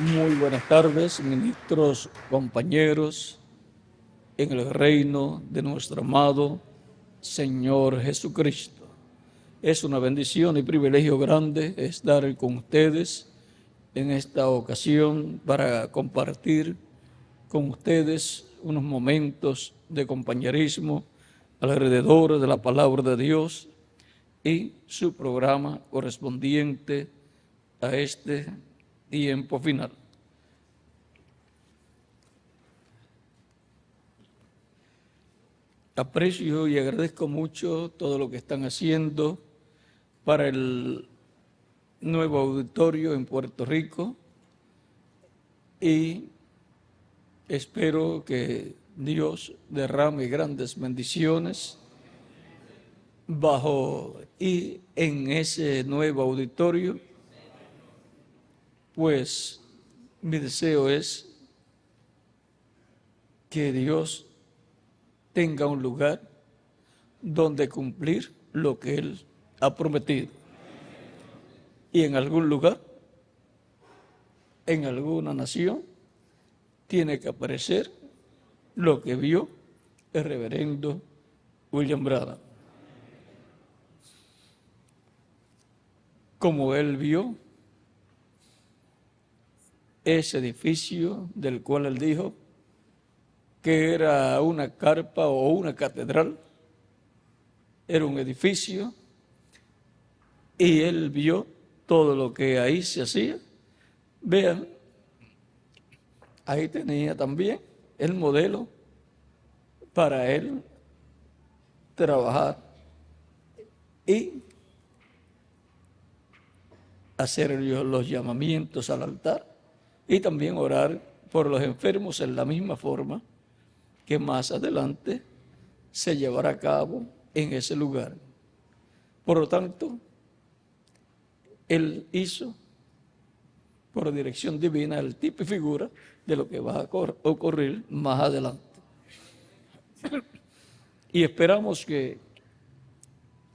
Muy buenas tardes, ministros, compañeros, en el reino de nuestro amado Señor Jesucristo. Es una bendición y privilegio grande estar con ustedes en esta ocasión para compartir con ustedes unos momentos de compañerismo alrededor de la palabra de Dios y su programa correspondiente a este tiempo final. Aprecio y agradezco mucho todo lo que están haciendo para el nuevo auditorio en Puerto Rico y espero que Dios derrame grandes bendiciones bajo y en ese nuevo auditorio, pues mi deseo es que Dios tenga un lugar donde cumplir lo que Él ha prometido. Y en algún lugar, en alguna nación, tiene que aparecer lo que vio el reverendo William Branham. Como él vio ese edificio del cual él dijo que era una carpa o una catedral, era un edificio, y él vio todo lo que ahí se hacía. Vean, ahí tenía también el modelo para él trabajar y hacer los llamamientos al altar y también orar por los enfermos en la misma forma que más adelante se llevará a cabo en ese lugar. Por lo tanto, él hizo por dirección divina el tipo y figura de lo que va a ocurrir más adelante. Y esperamos que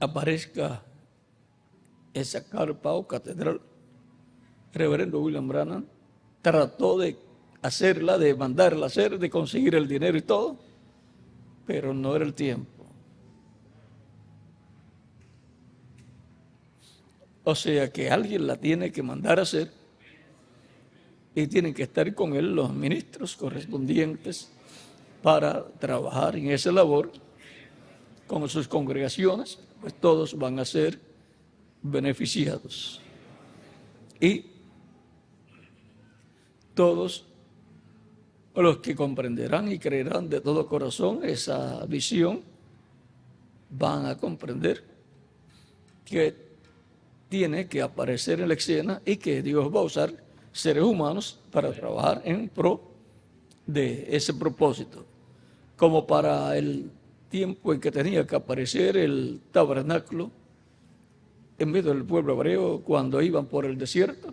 aparezca esa carpa o catedral. El reverendo William Branham trató de hacerla, de mandarla a hacer, de conseguir el dinero y todo, pero no era el tiempo. O sea que alguien la tiene que mandar a hacer y tienen que estar con él los ministros correspondientes para trabajar en esa labor con sus congregaciones, pues todos van a ser beneficiados. Y todos los que comprenderán y creerán de todo corazón esa visión van a comprender que tiene que aparecer en la escena y que Dios va a usar seres humanos para trabajar en pro de ese propósito. Como para el tiempo en que tenía que aparecer el tabernáculo en medio del pueblo hebreo cuando iban por el desierto,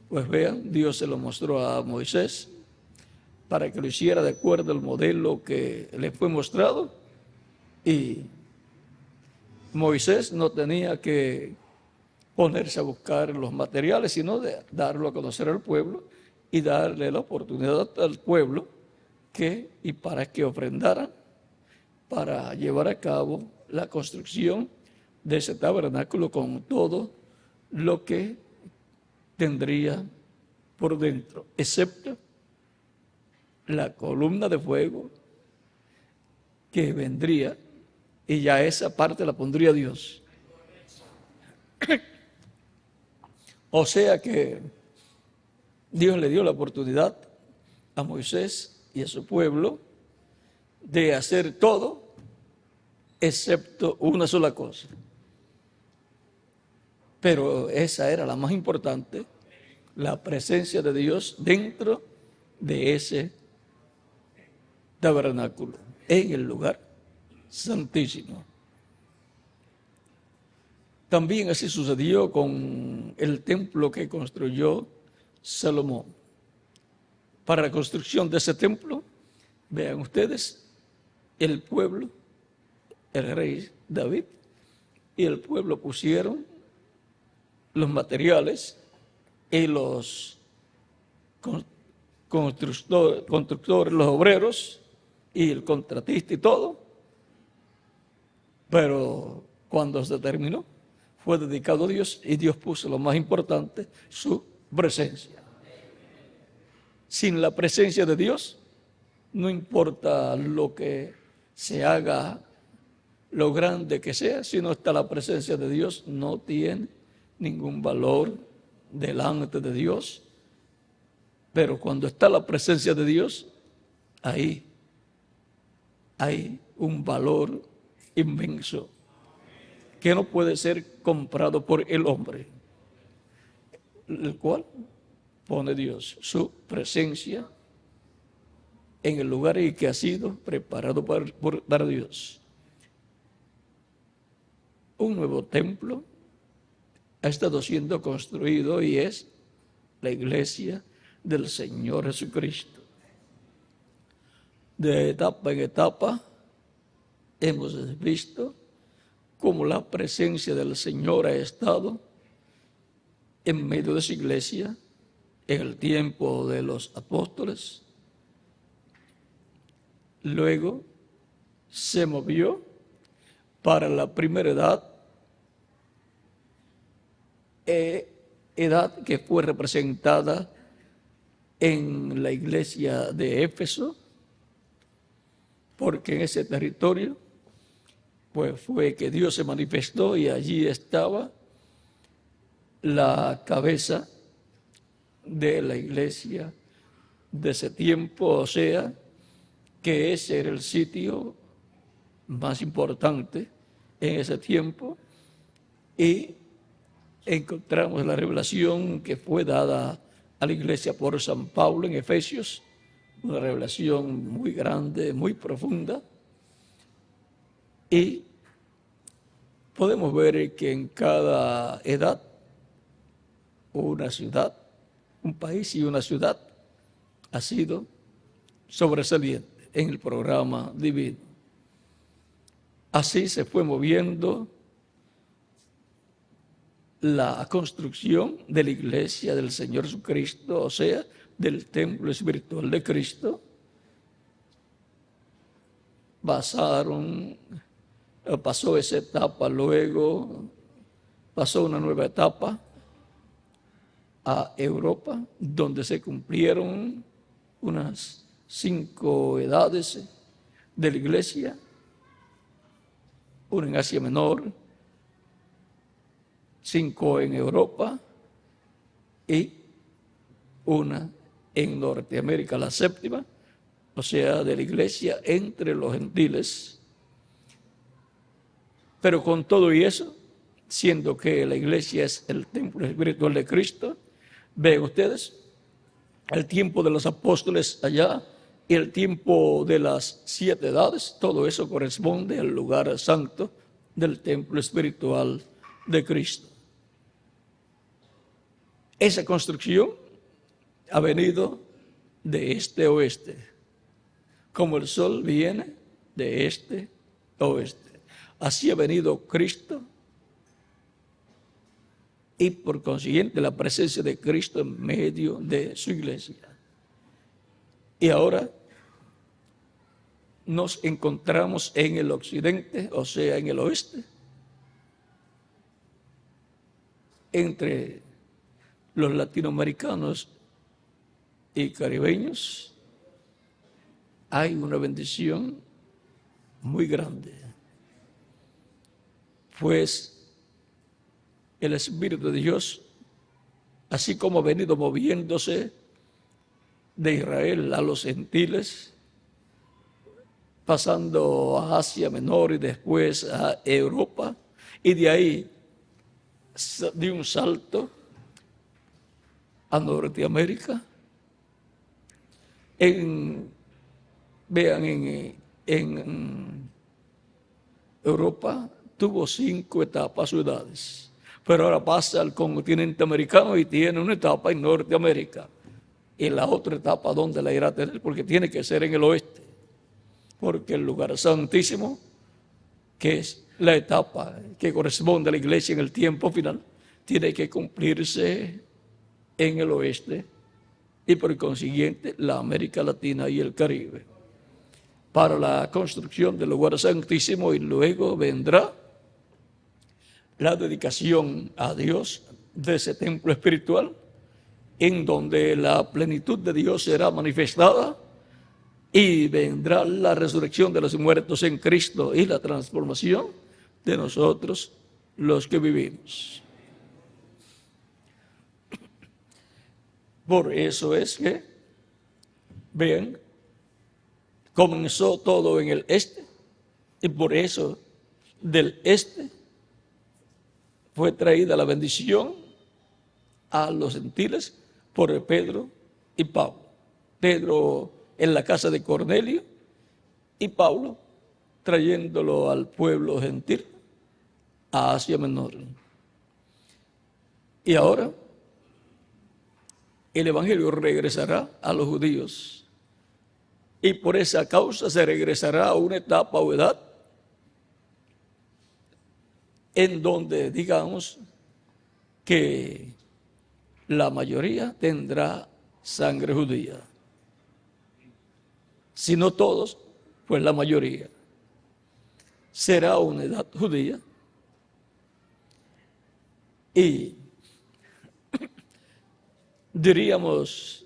pues vean, Dios se lo mostró a Moisés para que lo hiciera de acuerdo al modelo que le fue mostrado, y Moisés no tenía que ponerse a buscar los materiales, sino de darlo a conocer al pueblo y darle la oportunidad al pueblo y para que ofrendaran para llevar a cabo la construcción de ese tabernáculo con todo lo que tendría por dentro, excepto la columna de fuego que vendría, y ya esa parte la pondría Dios. O sea que Dios le dio la oportunidad a Moisés y a su pueblo de hacer todo excepto una sola cosa. Pero esa era la más importante, la presencia de Dios dentro de ese tabernáculo, en el lugar santísimo. También así sucedió con el templo que construyó Salomón. Para la construcción de ese templo, vean ustedes, el pueblo, el rey David y el pueblo pusieron los materiales y los constructores, los obreros y el contratista y todo. Pero cuando se terminó, fue dedicado a Dios y Dios puso lo más importante, su presencia. Sin la presencia de Dios, no importa lo que se haga, lo grande que sea, si no está la presencia de Dios, no tiene ningún valor delante de Dios. Pero cuando está la presencia de Dios, ahí hay un valor inmenso que no puede ser comprado por el hombre, el cual pone Dios su presencia en el lugar en que ha sido preparado para Dios. Un nuevo templo ha estado siendo construido y es la iglesia del Señor Jesucristo. De etapa en etapa hemos visto cómo la presencia del Señor ha estado en medio de su iglesia en el tiempo de los apóstoles. Luego se movió para la primera edad que fue representada en la iglesia de Éfeso, porque en ese territorio pues fue que Dios se manifestó y allí estaba la cabeza de la iglesia de ese tiempo, o sea, que ese era el sitio más importante en ese tiempo, y encontramos la revelación que fue dada a la iglesia por San Pablo en Efesios, una revelación muy grande, muy profunda, y podemos ver que en cada edad una ciudad, un país y una ciudad ha sido sobresaliente en el programa divino. Así se fue moviendo la construcción de la iglesia del Señor Jesucristo, o sea, del templo espiritual de Cristo. Pasó esa etapa, luego pasó una nueva etapa a Europa, donde se cumplieron unas 5 edades de la iglesia, una en Asia Menor, 5 en Europa y una en Norteamérica, la 7ª, o sea, de la iglesia entre los gentiles. Pero con todo y eso, siendo que la iglesia es el templo espiritual de Cristo, ven ustedes, el tiempo de los apóstoles allá y el tiempo de las 7 edades, todo eso corresponde al lugar santo del templo espiritual de Cristo. Esa construcción ha venido de este a oeste, como el sol viene de este a oeste. Así ha venido Cristo y por consiguiente la presencia de Cristo en medio de su iglesia. Y ahora nos encontramos en el occidente, o sea, en el oeste, entre los latinoamericanos y caribeños. Hay una bendición muy grande, pues el Espíritu de Dios, así como ha venido moviéndose de Israel a los gentiles, pasando a Asia Menor y después a Europa, y de ahí dio un salto a Norteamérica. Vean, en Europa tuvo 5 etapas o edades, pero ahora pasa al continente americano y tiene una etapa en Norteamérica. Y la otra etapa, ¿dónde la irá a tener? Porque tiene que ser en el oeste, porque el lugar santísimo, que es la etapa que corresponde a la iglesia en el tiempo final, tiene que cumplirse en el oeste, y por consiguiente la América Latina y el Caribe, para la construcción del lugar santísimo, y luego vendrá la dedicación a Dios de ese templo espiritual, en donde la plenitud de Dios será manifestada, y vendrá la resurrección de los muertos en Cristo y la transformación de nosotros los que vivimos. Por eso es que, vean, comenzó todo en el este, y por eso del este fue traída la bendición a los gentiles por Pedro y Pablo. Pedro en la casa de Cornelio y Pablo trayéndolo al pueblo gentil, a Asia Menor. Y ahora el evangelio regresará a los judíos, y por esa causa se regresará a una etapa o edad en donde, digamos, que la mayoría tendrá sangre judía. Si no todos, pues la mayoría. Será una edad judía, y diríamos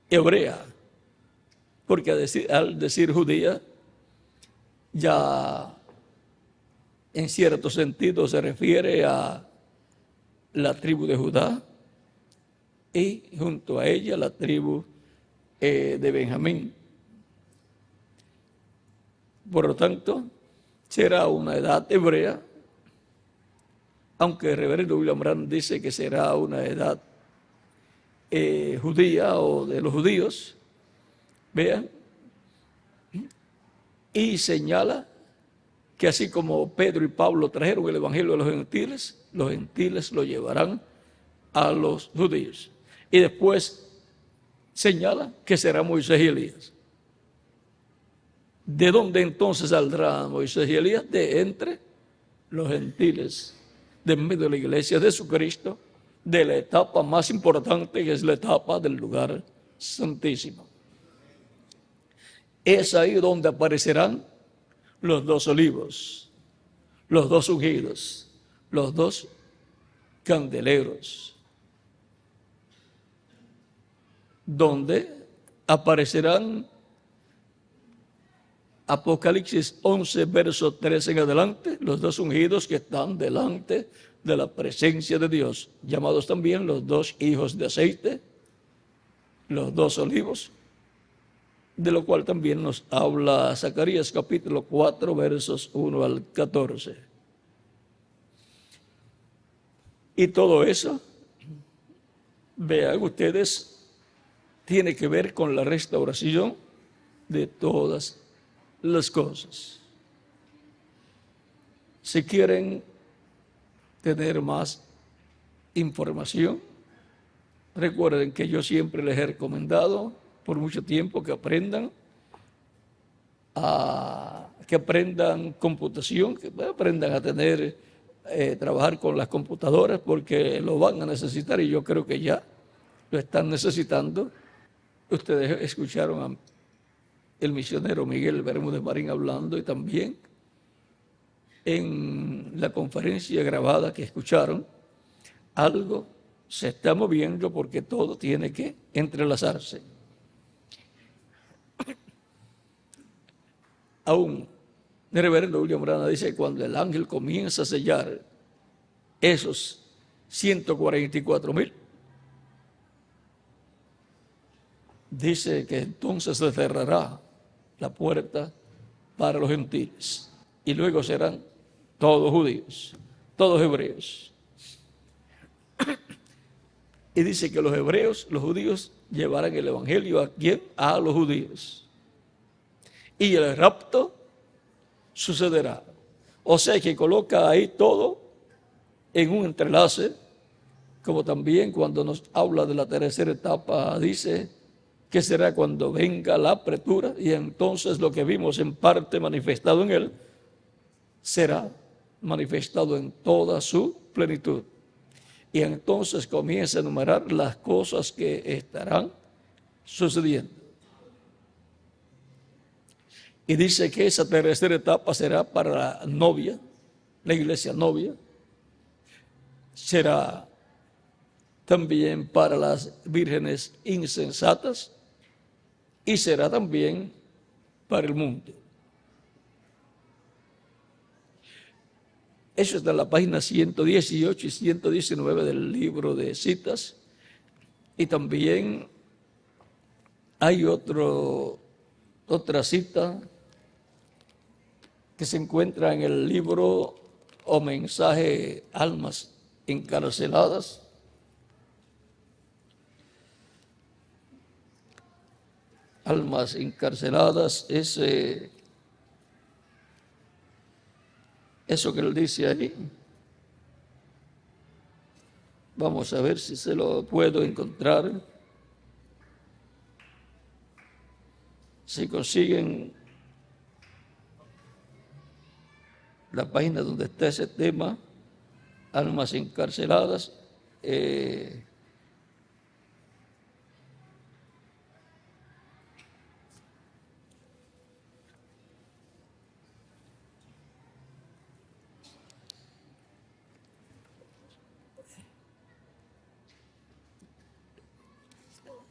hebrea, porque al decir judía, ya en cierto sentido se refiere a la tribu de Judá, y junto a ella la tribu de Benjamín. Por lo tanto, será una edad hebrea, aunque el reverendo William Branham dice que será una edad judía o de los judíos. Vean, y señala que así como Pedro y Pablo trajeron el evangelio a los gentiles lo llevarán a los judíos. Y después señala que será Moisés y Elías. ¿De dónde entonces saldrá Moisés y Elías? De entre los gentiles, de medio de la iglesia de Jesucristo, de la etapa más importante, que es la etapa del lugar santísimo. Es ahí donde aparecerán los dos olivos, los dos ungidos, los dos candeleros, donde aparecerán Apocalipsis 11, verso 13 en adelante, los dos ungidos que están delante de la presencia de Dios, llamados también los dos hijos de aceite, los dos olivos, de lo cual también nos habla Zacarías capítulo 4, versos 1 al 14. Y todo eso, vean ustedes, tiene que ver con la restauración de todas las cosas. Si quieren tener más información, recuerden que yo siempre les he recomendado por mucho tiempo que aprendan computación, que aprendan a trabajar con las computadoras, porque lo van a necesitar, y yo creo que ya lo están necesitando. Ustedes escucharon el misionero Miguel Bermúdez Marín hablando, y también en la conferencia grabada que escucharon, algo se está moviendo, porque todo tiene que entrelazarse. Aún el reverendo William Branham dice que cuando el ángel comienza a sellar esos 144,000, dice que entonces se cerrará la puerta para los gentiles, y luego serán todos judíos, todos hebreos. Y dice que los judíos llevarán el evangelio ¿a quién? A los judíos. Y el rapto sucederá. O sea que coloca ahí todo en un entrelace, como también cuando nos habla de la tercera etapa, dice que será cuando venga la apretura, y entonces lo que vimos en parte manifestado en él, será manifestado en toda su plenitud. Y entonces comienza a enumerar las cosas que estarán sucediendo. Y dice que esa tercera etapa será para la novia, la iglesia novia, será también para las vírgenes insensatas y será también para el mundo. Eso está en la página 118 y 119 del libro de citas. Y también hay otra cita que se encuentra en el libro o mensaje Almas Encarceladas. Almas encarceladas, eso que él dice ahí. Vamos a ver si se lo puedo encontrar. Si consiguen la página donde está ese tema, almas encarceladas,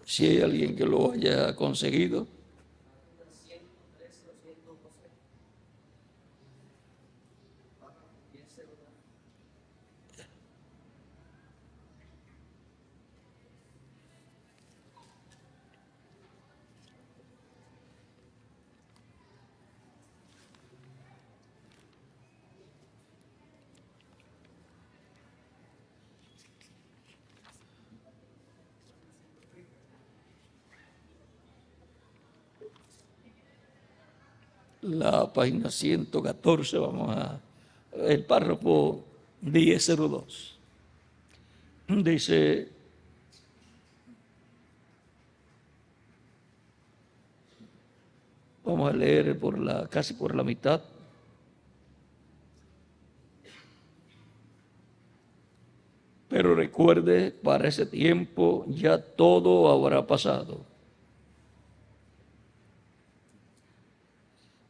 si hay alguien que lo haya conseguido. La página 114, el párrafo 1002. Dice: vamos a leer casi por la mitad. Pero recuerde, para ese tiempo ya todo habrá pasado.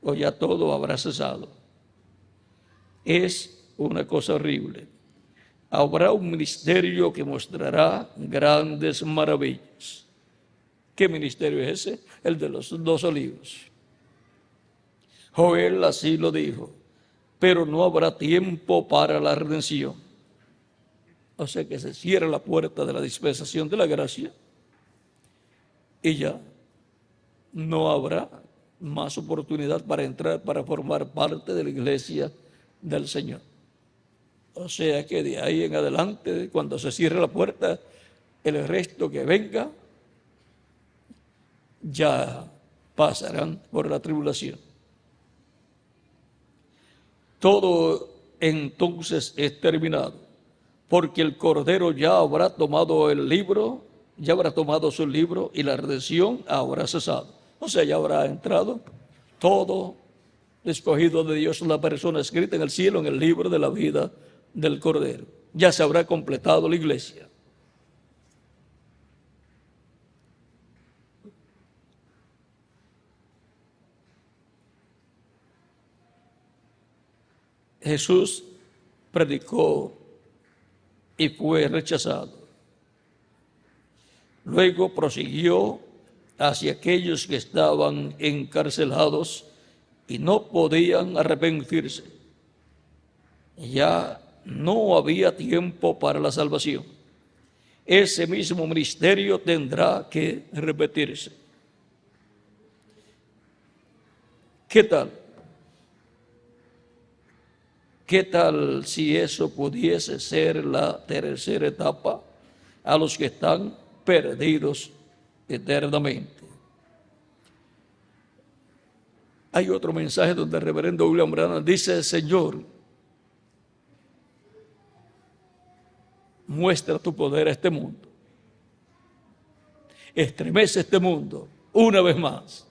O ya todo habrá cesado. Es una cosa horrible. Habrá un ministerio que mostrará grandes maravillas. ¿Qué ministerio es ese? El de los 2 olivos. Joel así lo dijo, pero no habrá tiempo para la redención. O sea que se cierra la puerta de la dispensación de la gracia y ya no habrá más oportunidad para entrar, para formar parte de la iglesia del Señor. O sea que de ahí en adelante, cuando se cierre la puerta, el resto que venga ya pasarán por la tribulación. Todo entonces es terminado, porque el Cordero ya habrá tomado el libro, ya habrá tomado su libro y la redención habrá cesado. O sea, ya habrá entrado todo escogido de Dios, la persona escrita en el cielo, en el libro de la vida del Cordero. Ya se habrá completado la iglesia. Jesús predicó y fue rechazado. Luego prosiguió hacia aquellos que estaban encarcelados y no podían arrepentirse. Ya no había tiempo para la salvación. Ese mismo ministerio tendrá que repetirse. ¿Qué tal? ¿Qué tal si eso pudiese ser la tercera etapa a los que están perdidos eternamente? Hay otro mensaje donde el reverendo William Branham dice: Señor, muestra tu poder a este mundo. Estremece este mundo una vez más.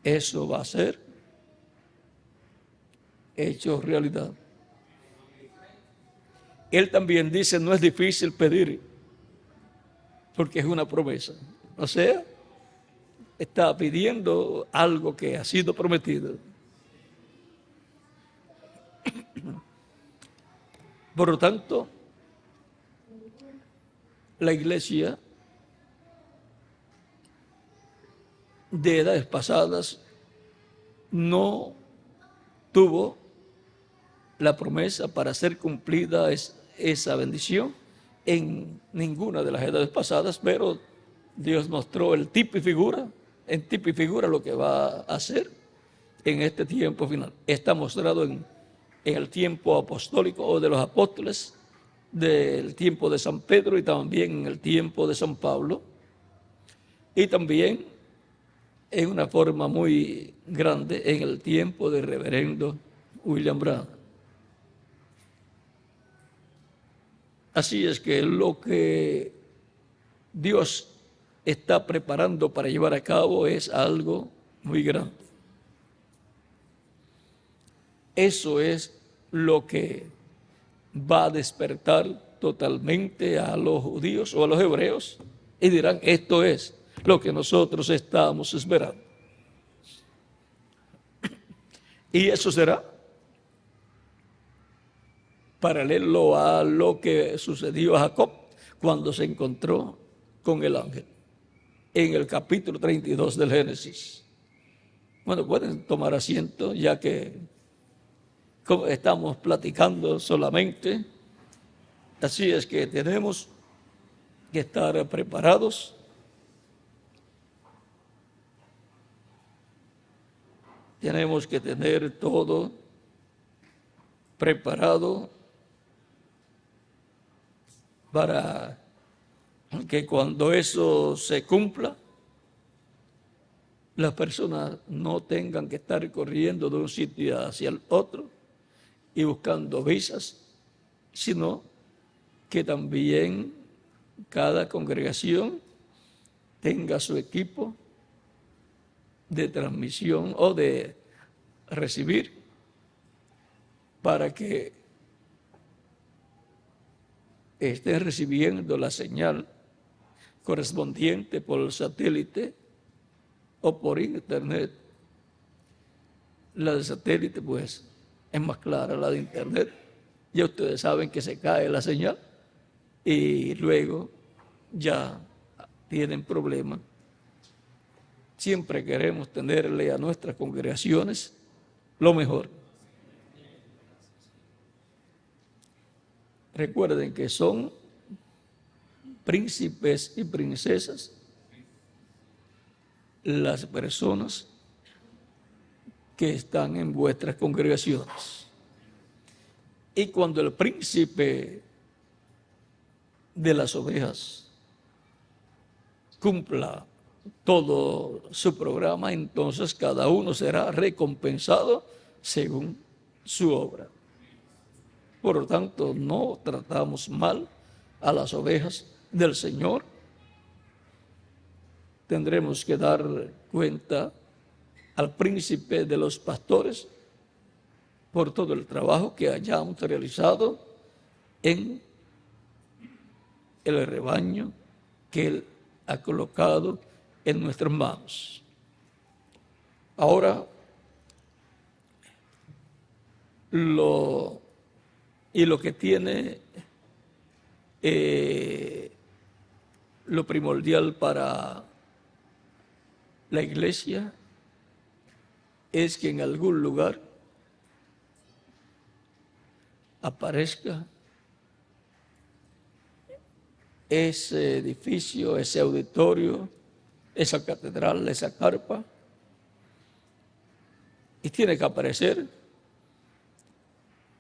Eso va a ser hecho realidad. Él también dice: no es difícil pedir porque es una promesa. O sea, está pidiendo algo que ha sido prometido. Por lo tanto, la iglesia de edades pasadas no tuvo la promesa para ser cumplida esa bendición en ninguna de las edades pasadas, pero Dios mostró el tipo y figura, en tipo y figura lo que va a hacer en este tiempo final. Está mostrado en el tiempo apostólico o de los apóstoles, del tiempo de San Pedro y también en el tiempo de San Pablo, y también en una forma muy grande en el tiempo del reverendo William Branham. Así es que lo que Dios está preparando para llevar a cabo es algo muy grande. Eso es lo que va a despertar totalmente a los judíos o a los hebreos y dirán, esto es lo que nosotros estamos esperando. Y eso será paralelo a lo que sucedió a Jacob cuando se encontró con el ángel en el capítulo 32 del Génesis. Bueno, pueden tomar asiento ya que estamos platicando solamente. Así es que tenemos que estar preparados. Tenemos que tener todo preparado para que cuando eso se cumpla, las personas no tengan que estar corriendo de un sitio hacia el otro y buscando visas, sino que también cada congregación tenga su equipo de transmisión o de recibir para que estén recibiendo la señal correspondiente por el satélite o por internet. La de satélite pues es más clara, la de internet ya ustedes saben que se cae la señal y luego ya tienen problemas. Siempre queremos tenerle a nuestras congregaciones lo mejor. Recuerden que son príncipes y princesas las personas que están en vuestras congregaciones. Y cuando el príncipe de las ovejas cumpla todo su programa, entonces cada uno será recompensado según su obra. Por lo tanto, no tratamos mal a las ovejas del Señor. Tendremos que dar cuenta al príncipe de los pastores por todo el trabajo que hayamos realizado en el rebaño que Él ha colocado en nuestras manos. Ahora, lo que tiene lo primordial para la iglesia es que en algún lugar aparezca ese edificio, ese auditorio, esa catedral, esa carpa, y tiene que aparecer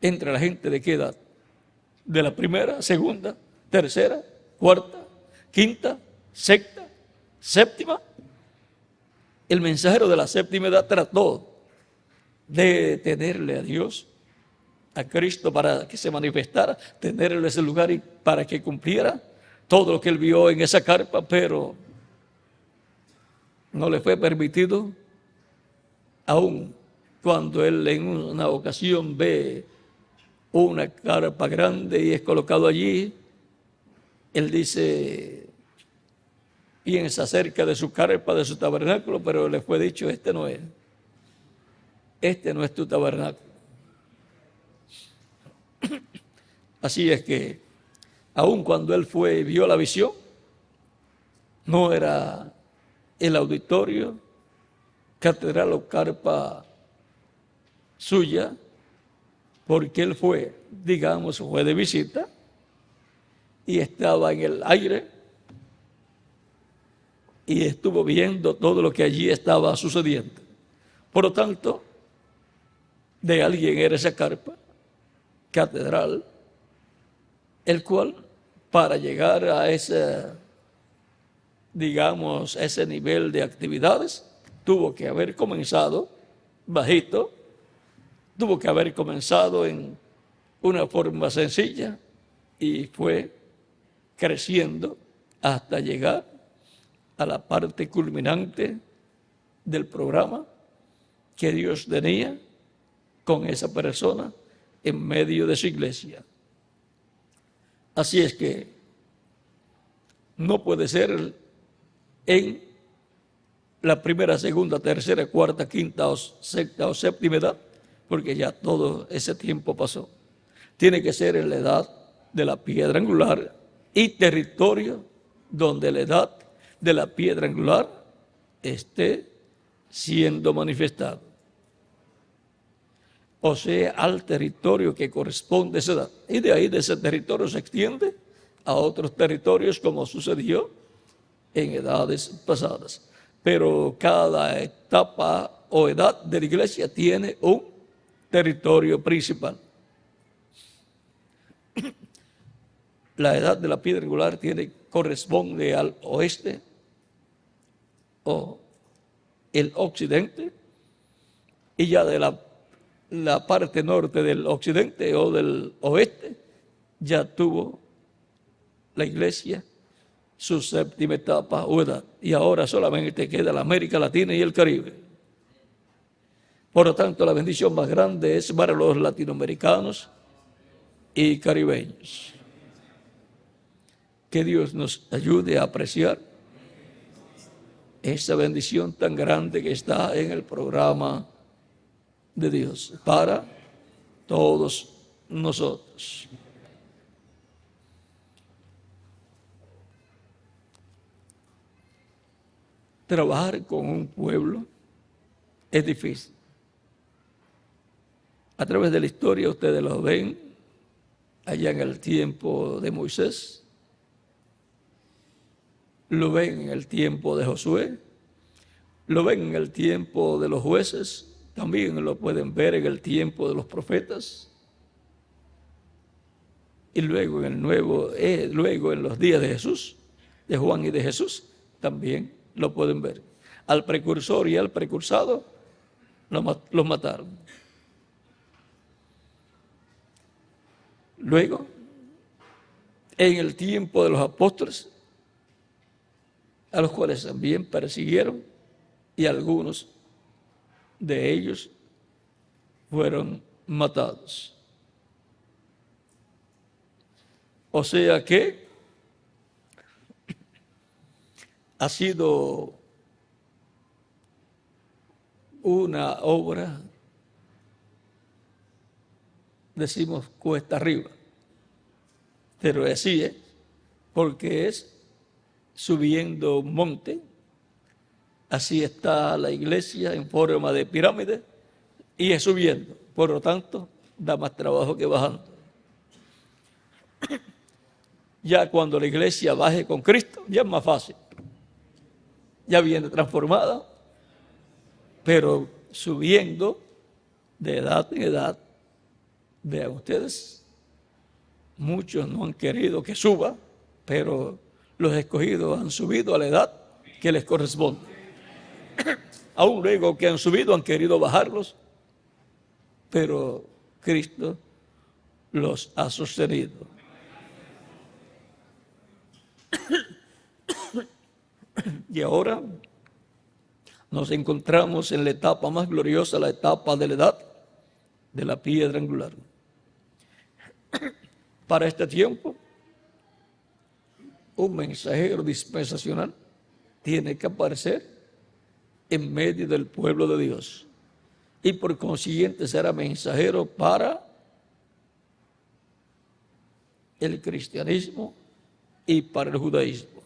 entre la gente de qué edad, de la primera, segunda, tercera, cuarta, quinta, sexta, séptima. El mensajero de la séptima edad trató de tenerle a Dios, a Cristo, para que se manifestara, tenerle ese lugar y para que cumpliera todo lo que él vio en esa carpa, pero no le fue permitido, aun cuando él en una ocasión ve una carpa grande y es colocado allí. Él dice, piensa acerca de su carpa, de su tabernáculo, pero le fue dicho, este no es tu tabernáculo. Así es que, aun cuando él fue y vio la visión, no era el auditorio, catedral o carpa suya, porque él fue, digamos, fue de visita y estaba en el aire y estuvo viendo todo lo que allí estaba sucediendo. Por lo tanto, de alguien era esa carpa, catedral, el cual, para llegar a ese, digamos, ese nivel de actividades, tuvo que haber comenzado bajito, tuvo que haber comenzado en una forma sencilla y fue creciendo hasta llegar a la parte culminante del programa que Dios tenía con esa persona en medio de su iglesia. Así es que no puede ser en la primera, segunda, tercera, cuarta, quinta o sexta o séptima edad, porque ya todo ese tiempo pasó. Tiene que ser en la edad de la piedra angular y territorio donde la edad de la piedra angular esté siendo manifestado. O sea, al territorio que corresponde a esa edad. Y de ahí, de ese territorio, se extiende a otros territorios, como sucedió en edades pasadas. Pero cada etapa o edad de la iglesia tiene un territorio principal. La edad de la piedra angular corresponde al oeste o el occidente, y ya de la parte norte del occidente o del oeste ya tuvo la iglesia su séptima etapa o edad, y ahora solamente queda la América Latina y el Caribe. Por lo tanto, la bendición más grande es para los latinoamericanos y caribeños. Que Dios nos ayude a apreciar esa bendición tan grande que está en el programa de Dios para todos nosotros. Trabajar con un pueblo es difícil. A través de la historia ustedes lo ven allá en el tiempo de Moisés, lo ven en el tiempo de Josué, lo ven en el tiempo de los jueces, también lo pueden ver en el tiempo de los profetas, y luego en luego en los días de Jesús, de Juan y de Jesús, también lo pueden ver. Al precursor y al precursado los mataron. Luego, en el tiempo de los apóstoles, a los cuales también persiguieron, y algunos de ellos fueron matados. O sea que ha sido una obra, decimos, cuesta arriba, pero así es, porque es subiendo un monte. Así está la iglesia en forma de pirámide y es subiendo. Por lo tanto, da más trabajo que bajando. Ya cuando la iglesia baje con Cristo, ya es más fácil. Ya viene transformada, pero subiendo de edad en edad. Vean ustedes, muchos no han querido que suba, pero los escogidos han subido a la edad que les corresponde. Aún luego que han subido han querido bajarlos, pero Cristo los ha sostenido. Y ahora nos encontramos en la etapa más gloriosa, la etapa de la edad de la piedra angular. Para este tiempo, un mensajero dispensacional tiene que aparecer en medio del pueblo de Dios. Y por consiguiente será mensajero para el cristianismo y para el judaísmo.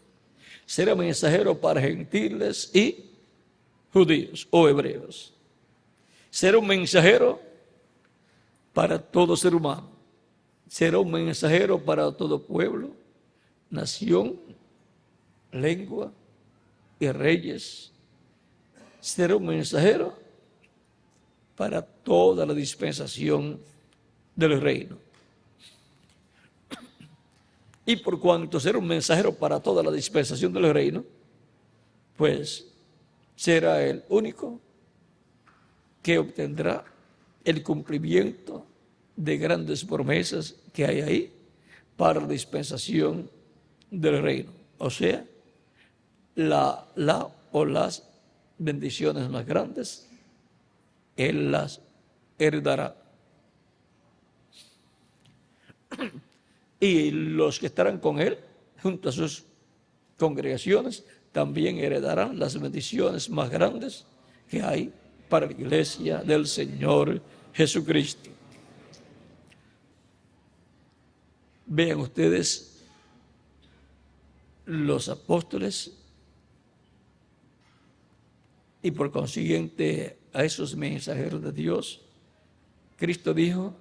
Será mensajero para gentiles y judíos o hebreos. Será un mensajero para todo ser humano. Será un mensajero para todo pueblo, nación, lengua y reyes. Será un mensajero para toda la dispensación del reino. Y por cuanto será un mensajero para toda la dispensación del reino, pues será el único que obtendrá el cumplimiento de grandes promesas que hay ahí para la dispensación del reino. O sea, o las bendiciones más grandes, Él las heredará. Y los que estarán con Él, junto a sus congregaciones, también heredarán las bendiciones más grandes que hay para la iglesia del Señor Jesucristo. Vean ustedes, los apóstoles y por consiguiente a esos mensajeros de Dios, Cristo dijo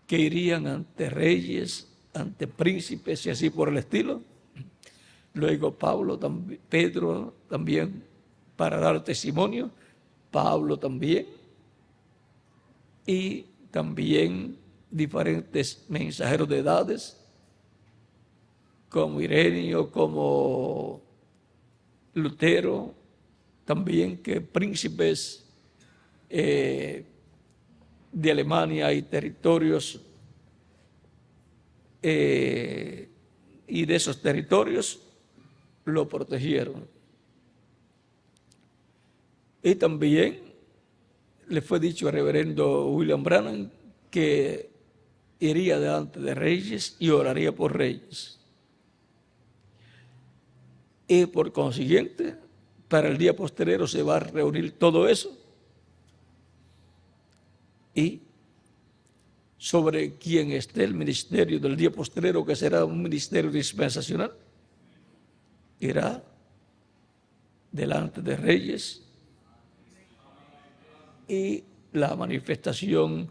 que irían ante reyes, ante príncipes y así por el estilo. Luego Pedro también para dar testimonio, Pablo también, y también diferentes mensajeros de edades, como Ireneo, como Lutero, también que príncipes de Alemania y territorios y de esos territorios lo protegieron. Y también le fue dicho al reverendo William Branham que iría delante de reyes y oraría por reyes. Y por consiguiente, para el día postrero se va a reunir todo eso. Y sobre quien esté el ministerio del día postrero, que será un ministerio dispensacional, irá delante de reyes y la manifestación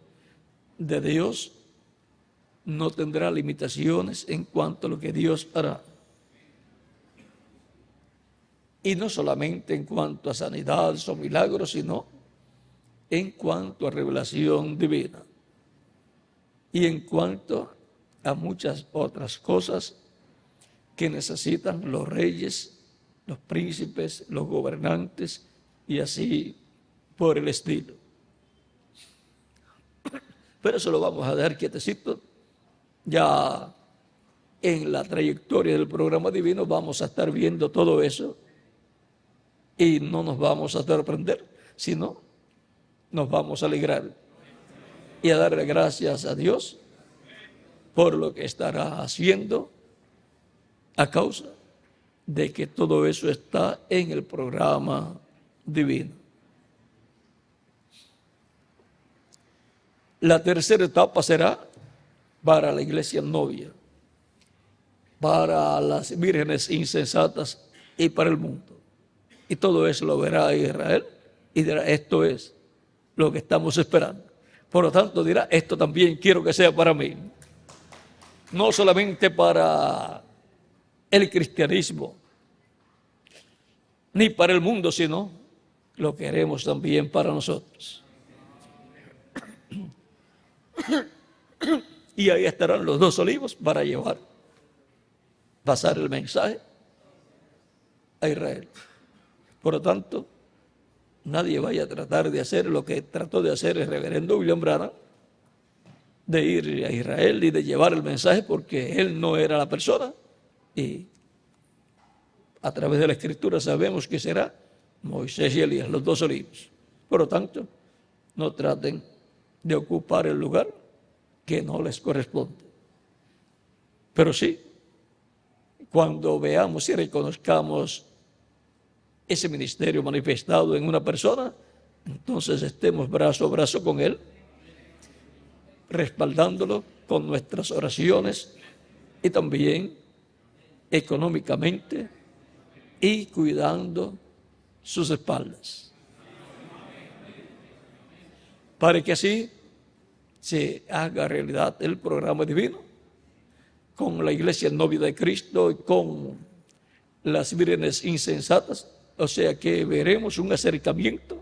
de Dios no tendrá limitaciones en cuanto a lo que Dios hará. Y no solamente en cuanto a sanidades o milagros, sino en cuanto a revelación divina. Y en cuanto a muchas otras cosas que necesitan los reyes, los príncipes, los gobernantes y así por el estilo. Pero eso lo vamos a dejar quietecito. Ya en la trayectoria del programa divino vamos a estar viendo todo eso y no nos vamos a sorprender, sino nos vamos a alegrar y a darle gracias a Dios por lo que estará haciendo a causa de que todo eso está en el programa divino. La tercera etapa será para la iglesia novia, para las vírgenes insensatas y para el mundo. Y todo eso lo verá Israel y dirá, esto es lo que estamos esperando. Por lo tanto dirá, esto también quiero que sea para mí. No solamente para el cristianismo, ni para el mundo, sino lo queremos también para nosotros. Y ahí estarán los 2 olivos para pasar el mensaje a Israel. Por lo tanto, nadie vaya a tratar de hacer lo que trató de hacer el reverendo William Branham, de ir a Israel y de llevar el mensaje, porque él no era la persona. Y a través de la Escritura sabemos que será Moisés y Elías, los 2 olivos. Por lo tanto, no traten de ocupar el lugar que no les corresponde. Pero sí, cuando veamos y reconozcamos ese ministerio manifestado en una persona, entonces estemos brazo a brazo con él, respaldándolo con nuestras oraciones y también económicamente y cuidando sus espaldas, para que así se haga realidad el programa divino con la iglesia novia de Cristo y con las vírgenes insensatas. O sea que veremos un acercamiento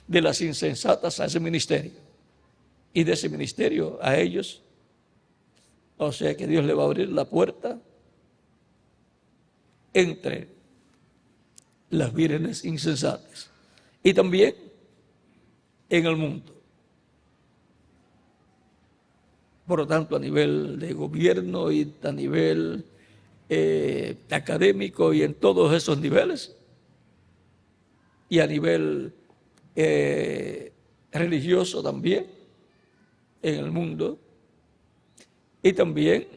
de las insensatas a ese ministerio y de ese ministerio a ellos. O sea que Dios le va a abrir la puerta entre las vírgenes insensatas y también en el mundo. Por lo tanto, a nivel de gobierno y a nivel académico y en todos esos niveles, y a nivel religioso también, en el mundo, y también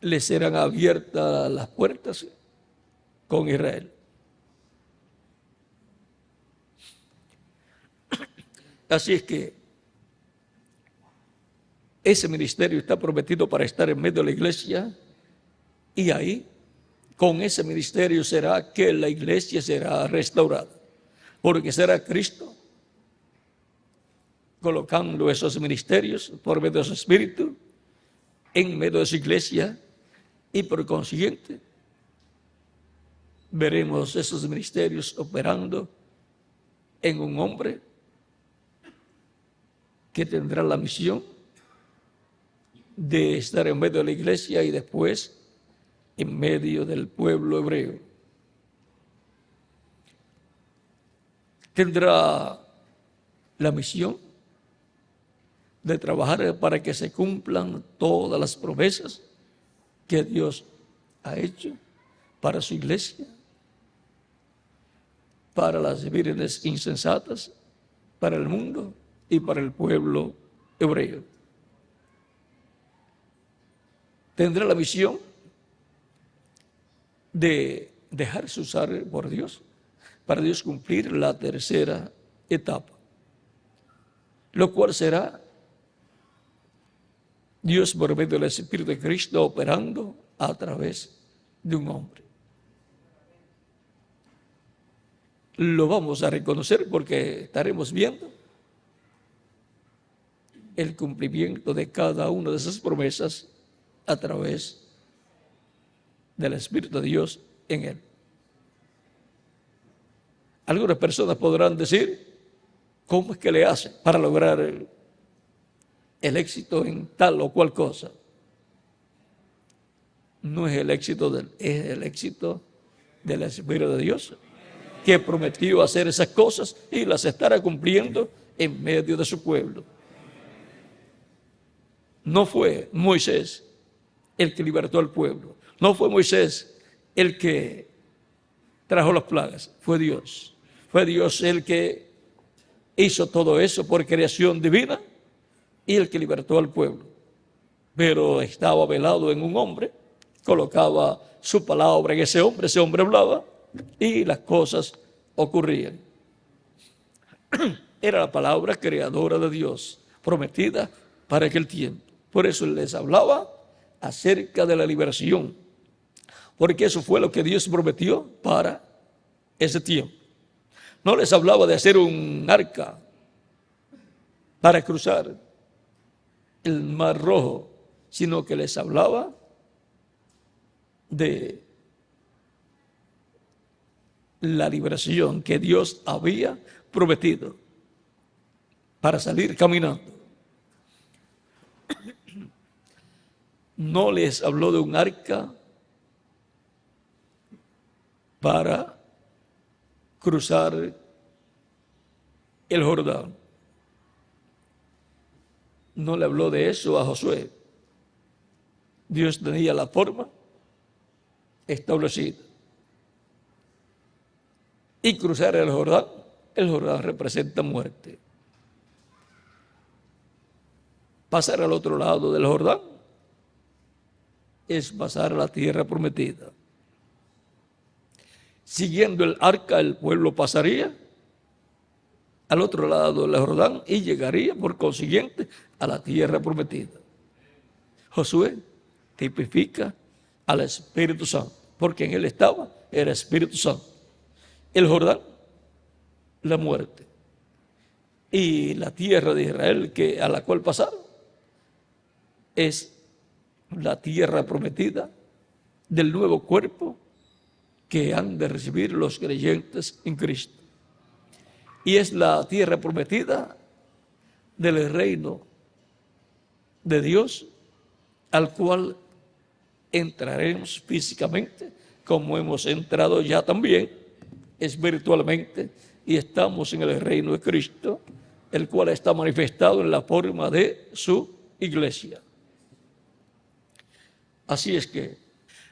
les serán abiertas las puertas con Israel. Así es que ese ministerio está prometido para estar en medio de la iglesia, y ahí, con ese ministerio será que la iglesia será restaurada, porque será Cristo colocando esos ministerios por medio de su Espíritu en medio de su iglesia, y por consiguiente veremos esos ministerios operando en un hombre que tendrá la misión de estar en medio de la iglesia y después en medio del pueblo hebreo. Tendrá la misión de trabajar para que se cumplan todas las promesas que Dios ha hecho para su iglesia, para las vírgenes insensatas, para el mundo y para el pueblo hebreo. Tendrá la misión de dejarse usar por Dios, para Dios cumplir la tercera etapa, lo cual será Dios por medio del Espíritu de Cristo operando a través de un hombre. Lo vamos a reconocer porque estaremos viendo el cumplimiento de cada una de esas promesas a través del Espíritu de Dios en él. Algunas personas podrán decir, ¿cómo es que le hace para lograr el éxito en tal o cual cosa? No es el éxito de él, es el éxito del Espíritu de Dios, que prometió hacer esas cosas y las estará cumpliendo en medio de su pueblo. No fue Moisés el que libertó al pueblo, no fue Moisés el que trajo las plagas, fue Dios. Fue Dios el que hizo todo eso por creación divina y el que libertó al pueblo. Pero estaba velado en un hombre, colocaba su palabra en ese hombre hablaba y las cosas ocurrían. Era la palabra creadora de Dios, prometida para aquel tiempo. Por eso les hablaba acerca de la liberación, porque eso fue lo que Dios prometió para ese tiempo. No les hablaba de hacer un arca para cruzar el Mar Rojo, sino que les hablaba de la liberación que Dios había prometido para salir caminando. No les habló de un arca para cruzar el Jordán. No le habló de eso a Josué. Dios tenía la forma establecida. Y cruzar el Jordán representa muerte. Pasar al otro lado del Jordán es pasar a la tierra prometida. siguiendo el arca, el pueblo pasaría al otro lado del Jordán y llegaría, por consiguiente, a la tierra prometida. Josué tipifica al Espíritu Santo, porque en él era Espíritu Santo. El Jordán, la muerte. Y la tierra de Israel a la cual pasaron es la tierra prometida del nuevo cuerpo que han de recibir los creyentes en Cristo. Y es la tierra prometida del reino de Dios, al cual entraremos físicamente, como hemos entrado ya también espiritualmente, y estamos en el reino de Cristo, el cual está manifestado en la forma de su iglesia. Así es que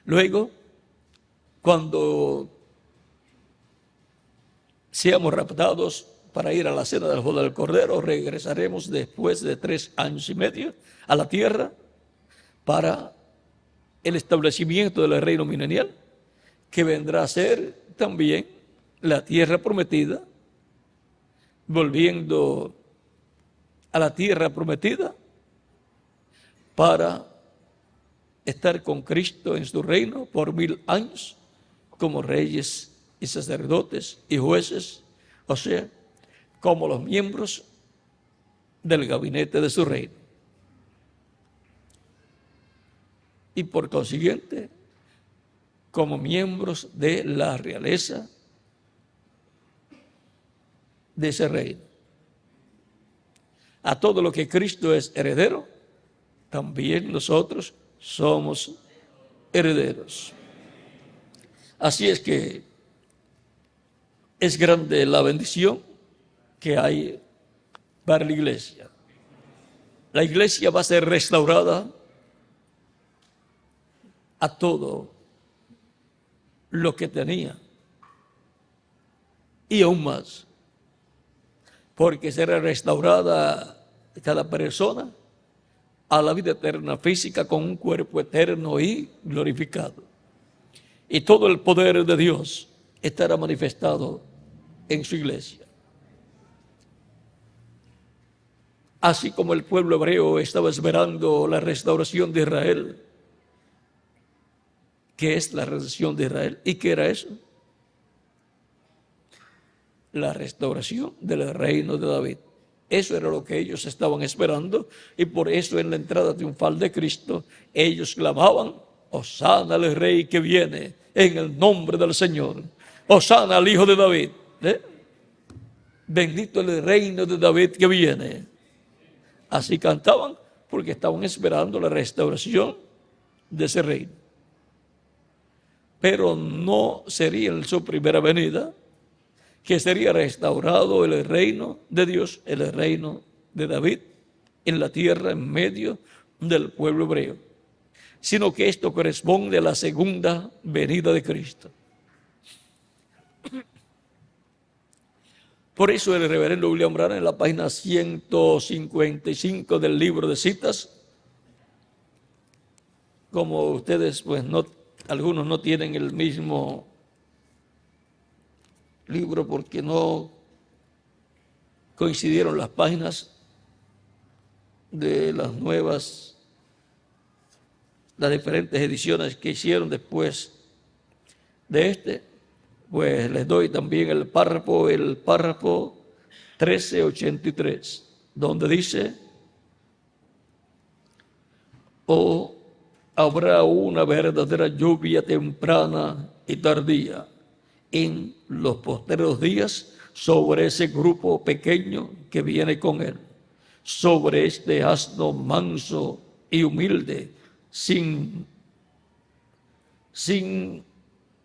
luego, cuando seamos raptados para ir a la cena del boda del Cordero, regresaremos después de 3 años y medio a la tierra para el establecimiento del reino milenial, que vendrá a ser también la tierra prometida, volviendo a la tierra prometida para estar con Cristo en su reino por 1000 años como reyes y sacerdotes y jueces, o sea, como los miembros del gabinete de su reino. Y por consiguiente, como miembros de la realeza de ese reino. A todo lo que Cristo es heredero, también nosotros somos herederos. Así es que es grande la bendición que hay para la iglesia. La iglesia va a ser restaurada a todo lo que tenía y aún más, porque será restaurada cada persona a la vida eterna física con un cuerpo eterno y glorificado. Y todo el poder de Dios estará manifestado en su iglesia. Así como el pueblo hebreo estaba esperando la restauración de Israel. ¿Qué es la redención de Israel? ¿Y qué era eso? La restauración del reino de David. Eso era lo que ellos estaban esperando, y por eso en la entrada triunfal de Cristo ellos clamaban: Hosana al Rey que viene en el nombre del Señor. Hosana al Hijo de David. Bendito el reino de David que viene. Así cantaban porque estaban esperando la restauración de ese reino. Pero no sería en su primera venida que sería restaurado el reino de Dios, el reino de David en la tierra en medio del pueblo hebreo, sino que esto corresponde a la segunda venida de Cristo. Por eso el reverendo William Branham, en la página 155 del libro de citas, como ustedes pues algunos no tienen el mismo libro porque no coincidieron las páginas de las diferentes ediciones que hicieron después de este, pues les doy también el párrafo 1383, donde dice: habrá una verdadera lluvia temprana y tardía en los postreros días sobre ese grupo pequeño que viene con él, sobre este asno manso y humilde, sin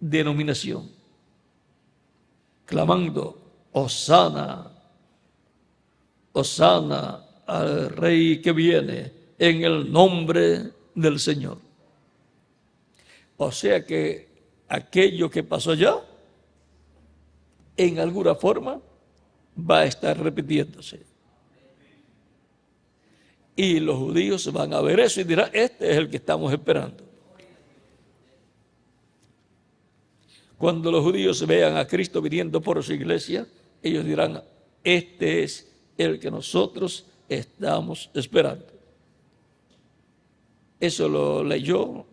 denominación, clamando: Hosana, Hosana al Rey que viene en el nombre del Señor. O sea que aquello que pasó allá, en alguna forma, va a estar repitiéndose. Y los judíos van a ver eso y dirán: este es el que estamos esperando. Cuando los judíos vean a Cristo viniendo por su iglesia, ellos dirán, este es el que nosotros estamos esperando. Eso lo leyó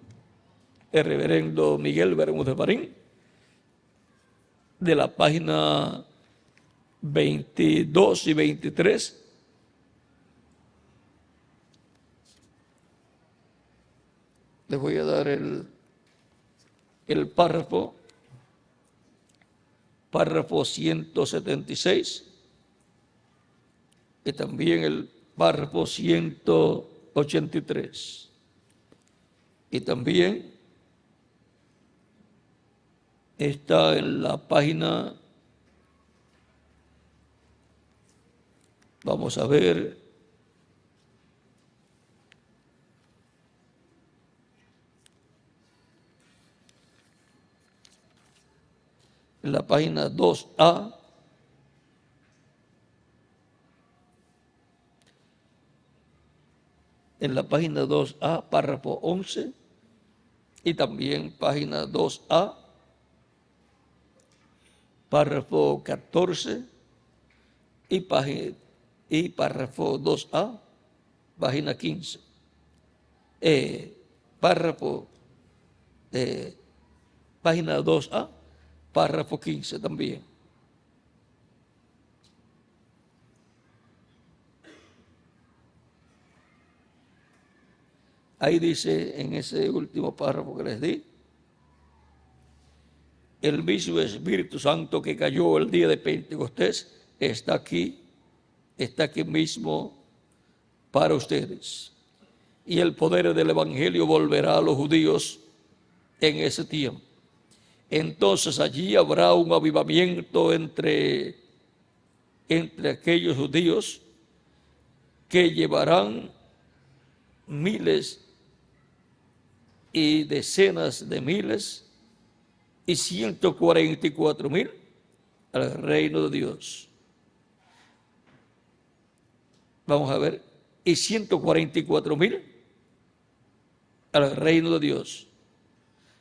el reverendo Miguel Bermúdez Marín, de la página 22 y 23. Les voy a dar el párrafo 176, y también el párrafo 183. Y también está en la página, vamos a ver, en la página 2A, en la página 2A, párrafo 11, y también página 2A, párrafo 14, y párrafo 2A, página 15. Párrafo página 2A, párrafo 15 también. Ahí dice, en ese último párrafo que les di, el mismo Espíritu Santo que cayó el día de Pentecostés está aquí mismo para ustedes. Y el poder del Evangelio volverá a los judíos en ese tiempo. Entonces allí habrá un avivamiento entre aquellos judíos que llevarán miles y decenas de miles y 144,000 al reino de Dios. Vamos a ver, y 144,000 al reino de Dios.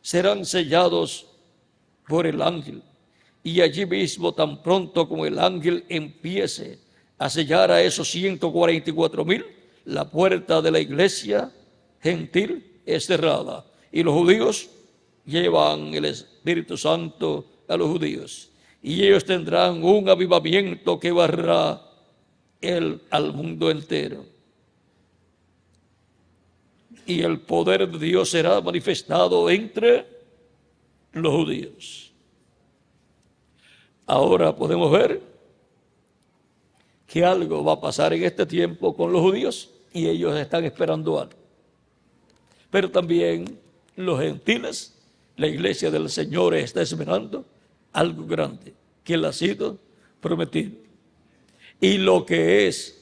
Serán sellados por el ángel, y allí mismo, tan pronto como el ángel empiece a sellar a esos 144,000, la puerta de la iglesia gentil es cerrada, y los judíos llevan el Espíritu Santo a los judíos, y ellos tendrán un avivamiento que barrerá al mundo entero. Y el poder de Dios será manifestado entre los judíos. Ahora podemos ver que algo va a pasar en este tiempo con los judíos, y ellos están esperando algo. Pero también los gentiles, la iglesia del Señor está esperando algo grande que le ha sido prometido. Y lo que es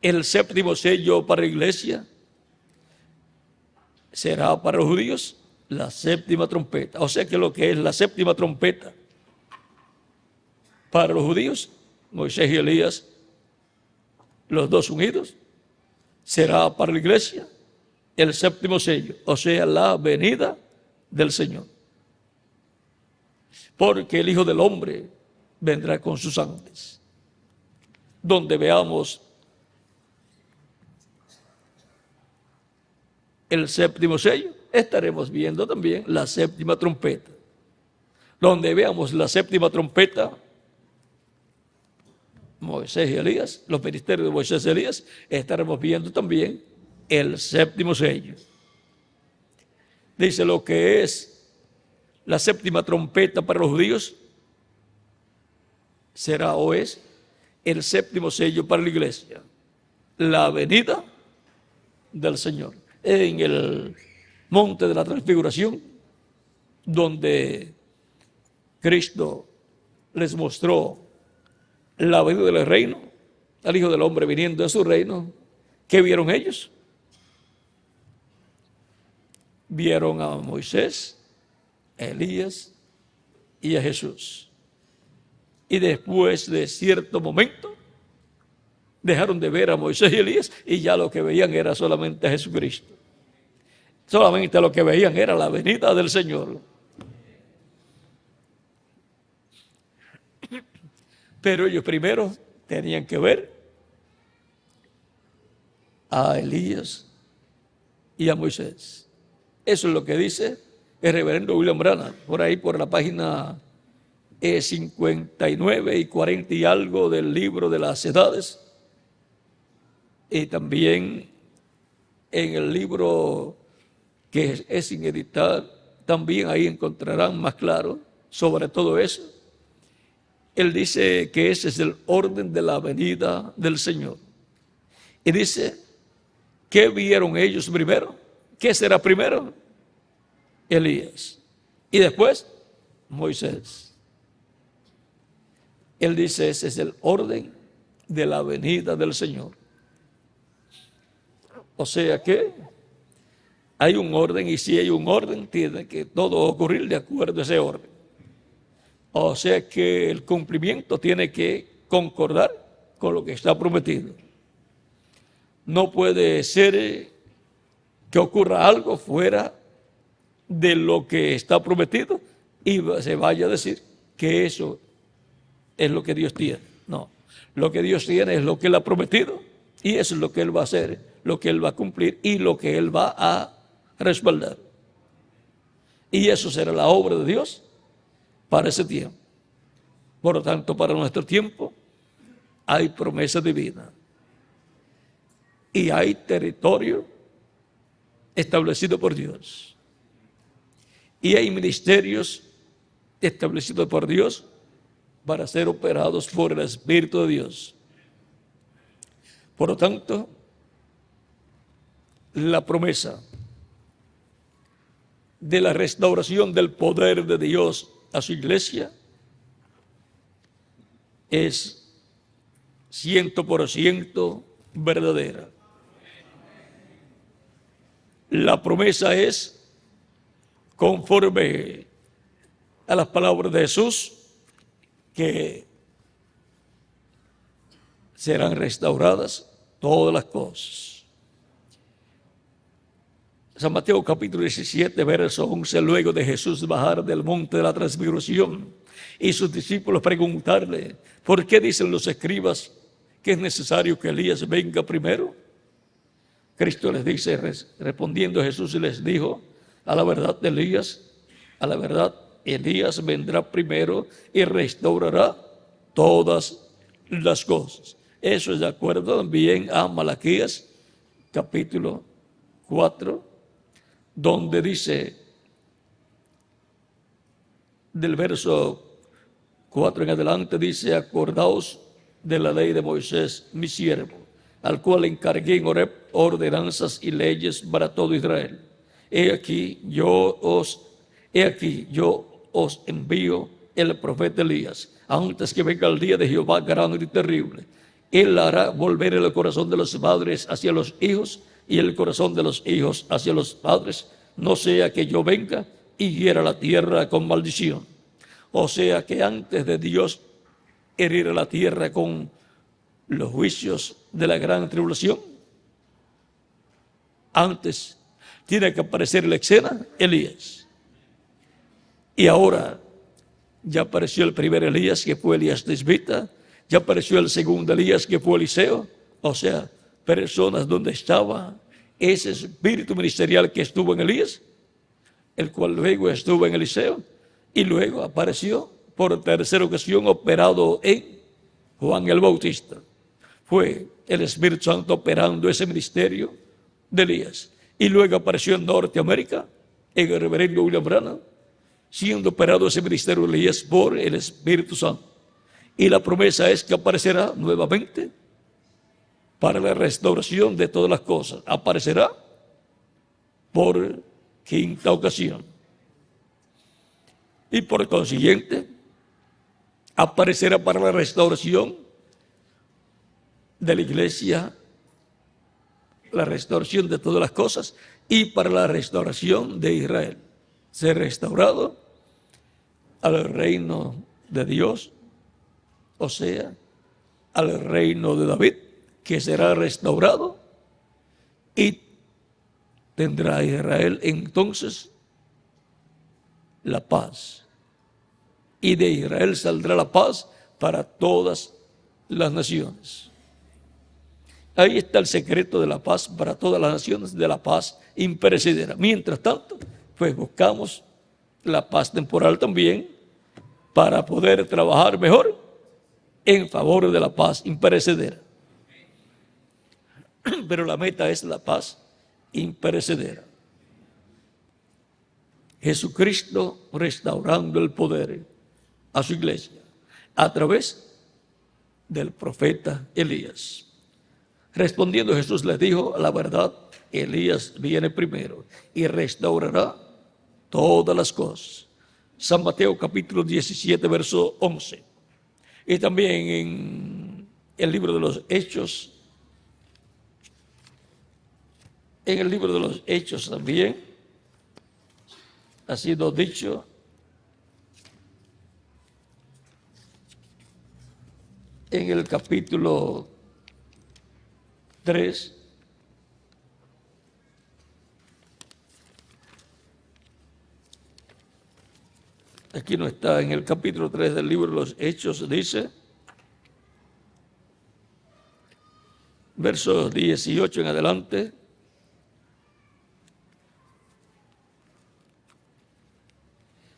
el séptimo sello para la iglesia será para los judíos la séptima trompeta. O sea que lo que es la séptima trompeta para los judíos, Moisés y Elías, los dos unidos, será para la iglesia el séptimo sello, o sea, la venida del Señor. Porque el Hijo del Hombre vendrá con sus ángeles. Donde veamos el séptimo sello, estaremos viendo también la séptima trompeta. Donde veamos la séptima trompeta, Moisés y Elías, los ministerios de Moisés y Elías, estaremos viendo también el séptimo sello. Dice lo que es la séptima trompeta para los judíos será o es el séptimo sello para la iglesia, la venida del Señor. En el monte de la transfiguración, donde Cristo les mostró la venida del reino, al Hijo del Hombre viniendo en su reino, ¿qué vieron ellos? Vieron a Moisés, a Elías y a Jesús. Y después de cierto momento, dejaron de ver a Moisés y Elías, y ya lo que veían era solamente a Jesucristo. Solamente lo que veían era la venida del Señor. Pero ellos primero tenían que ver a Elías y a Moisés. Eso es lo que dice el reverendo William Branham, por ahí por la página 59 y 40 y algo del libro de las edades. Y también en el libro que es sin editar, también ahí encontrarán más claro sobre todo eso. Él dice que ese es el orden de la venida del Señor. Y dice, ¿qué vieron ellos primero? ¿Qué será primero? Elías. Y después, Moisés. Él dice, ese es el orden de la venida del Señor. O sea que hay un orden, y si hay un orden, tiene que todo ocurrir de acuerdo a ese orden. O sea que el cumplimiento tiene que concordar con lo que está prometido. No puede ser que ocurra algo fuera de lo que está prometido y se vaya a decir que eso es lo que Dios tiene. No, lo que Dios tiene es lo que Él ha prometido y eso es lo que Él va a hacer, lo que Él va a cumplir y lo que Él va a respaldar. Y eso será la obra de Dios para ese tiempo. Por lo tanto, para nuestro tiempo hay promesa divina y hay territorio establecido por Dios y hay ministerios establecidos por Dios para ser operados por el Espíritu de Dios. Por lo tanto, la promesa de la restauración del poder de Dios a su iglesia es 100% verdadera. La promesa es conforme a las palabras de Jesús, que serán restauradas todas las cosas. San Mateo capítulo 17, verso 11, luego de Jesús bajar del monte de la transfiguración y sus discípulos preguntarle, ¿por qué dicen los escribas que es necesario que Elías venga primero? Cristo les dice, respondiendo Jesús les dijo, a la verdad Elías vendrá primero y restaurará todas las cosas. Eso es de acuerdo también a Malaquías capítulo 4, donde dice, del verso 4 en adelante, dice, acordaos de la ley de Moisés, mi siervo, al cual encargué en Horeb ordenanzas y leyes para todo Israel. He aquí yo os envío el profeta Elías, antes que venga el día de Jehová grande y terrible. Él hará volver el corazón de los padres hacia los hijos y el corazón de los hijos hacia los padres, no sea que yo venga y hiera la tierra con maldición. O sea que antes de Dios herir a la tierra con los juicios de la gran tribulación, antes tiene que aparecer en la escena Elías. Y ahora ya apareció el primer Elías, que fue Elías Tisbita, ya apareció el segundo Elías, que fue Eliseo. O sea, personas donde estaba ese espíritu ministerial que estuvo en Elías, el cual luego estuvo en Eliseo, y luego apareció por tercera ocasión operado en Juan el Bautista. Fue el Espíritu Santo operando ese ministerio de Elías. Y luego apareció en Norteamérica, en el reverendo William Branham, siendo operado ese ministerio de Elías por el Espíritu Santo. Y la promesa es que aparecerá nuevamente para la restauración de todas las cosas. Aparecerá por quinta ocasión. Y por consiguiente, aparecerá para la restauración de la iglesia, la restauración de todas las cosas y para la restauración de Israel. Ser restaurado al reino de Dios, o sea, al reino de David, que será restaurado y tendrá Israel entonces la paz. Y de Israel saldrá la paz para todas las naciones. Ahí está el secreto de la paz para todas las naciones, de la paz imperecedera. Mientras tanto, pues buscamos la paz temporal también para poder trabajar mejor en favor de la paz imperecedera. Pero la meta es la paz imperecedera. Jesucristo restaurando el poder a su iglesia a través del profeta Elías. Respondiendo Jesús les dijo, la verdad, Elías viene primero y restaurará todas las cosas. San Mateo capítulo 17, verso 11. Y también en el libro de los Hechos, también ha sido dicho, en el capítulo 3, aquí no está, en el capítulo 3 del libro de los Hechos dice, versos 18 en adelante,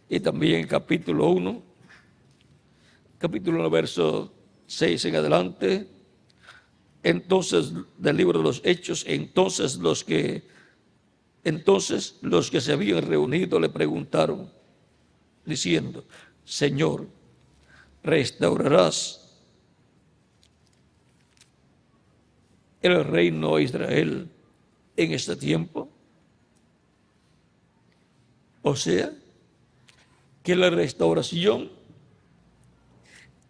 y también capítulo 1, verso 6 en adelante. Entonces, del libro de los Hechos, entonces los que se habían reunido le preguntaron, diciendo, Señor, ¿restaurarás el reino a Israel en este tiempo? O sea, que la restauración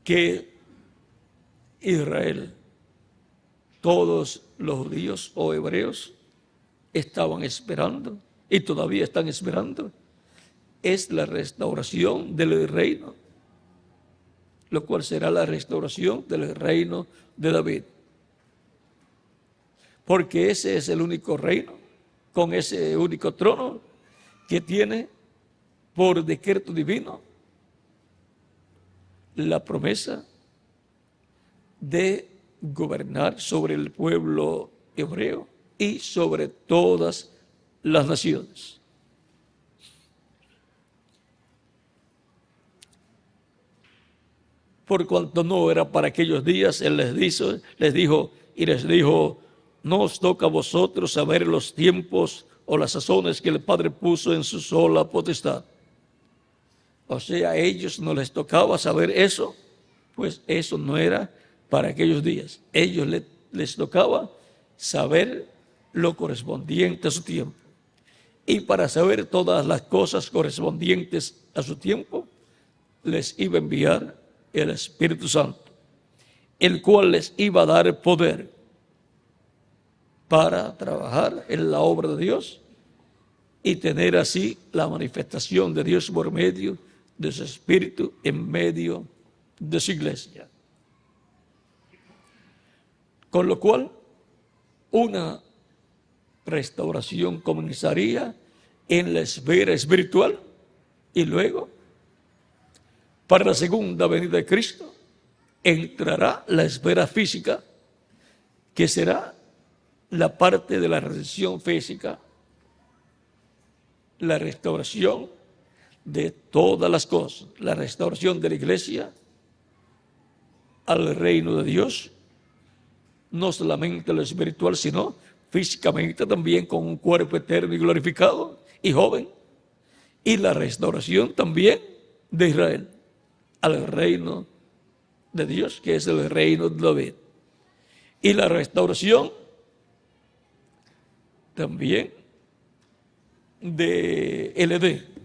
que Israel, todos los judíos o hebreos estaban esperando y todavía están esperando, es la restauración del reino, lo cual será la restauración del reino de David. Porque ese es el único reino, con ese único trono que tiene por decreto divino la promesa de gobernar sobre el pueblo hebreo y sobre todas las naciones. Por cuanto no era para aquellos días, Él les dijo, no os toca a vosotros saber los tiempos o las sazones que el Padre puso en su sola potestad. O sea, a ellos no les tocaba saber eso, pues eso no era para aquellos días. Ellos les tocaba saber lo correspondiente a su tiempo. Y para saber todas las cosas correspondientes a su tiempo, les iba a enviar el Espíritu Santo, el cual les iba a dar poder para trabajar en la obra de Dios y tener así la manifestación de Dios por medio de su Espíritu en medio de su iglesia. Con lo cual, una restauración comenzaría en la esfera espiritual y luego, para la segunda venida de Cristo, entrará la esfera física, que será la parte de la redención física, la restauración de todas las cosas, la restauración de la iglesia al reino de Dios, no solamente lo espiritual, sino físicamente también con un cuerpo eterno y glorificado y joven, y la restauración también de Israel al reino de Dios, que es el reino de David, y la restauración también de LD,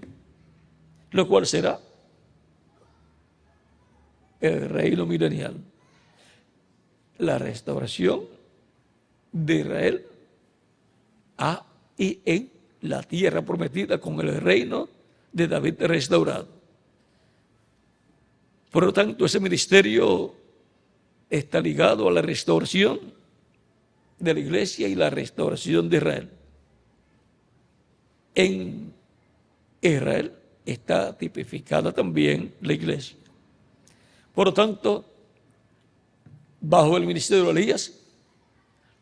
lo cual será el reino milenial. La restauración de Israel a y en la tierra prometida con el reino de David restaurado. Por lo tanto, ese ministerio está ligado a la restauración de la iglesia y la restauración de Israel. En Israel está tipificada también la iglesia. Por lo tanto, bajo el ministerio de Elías,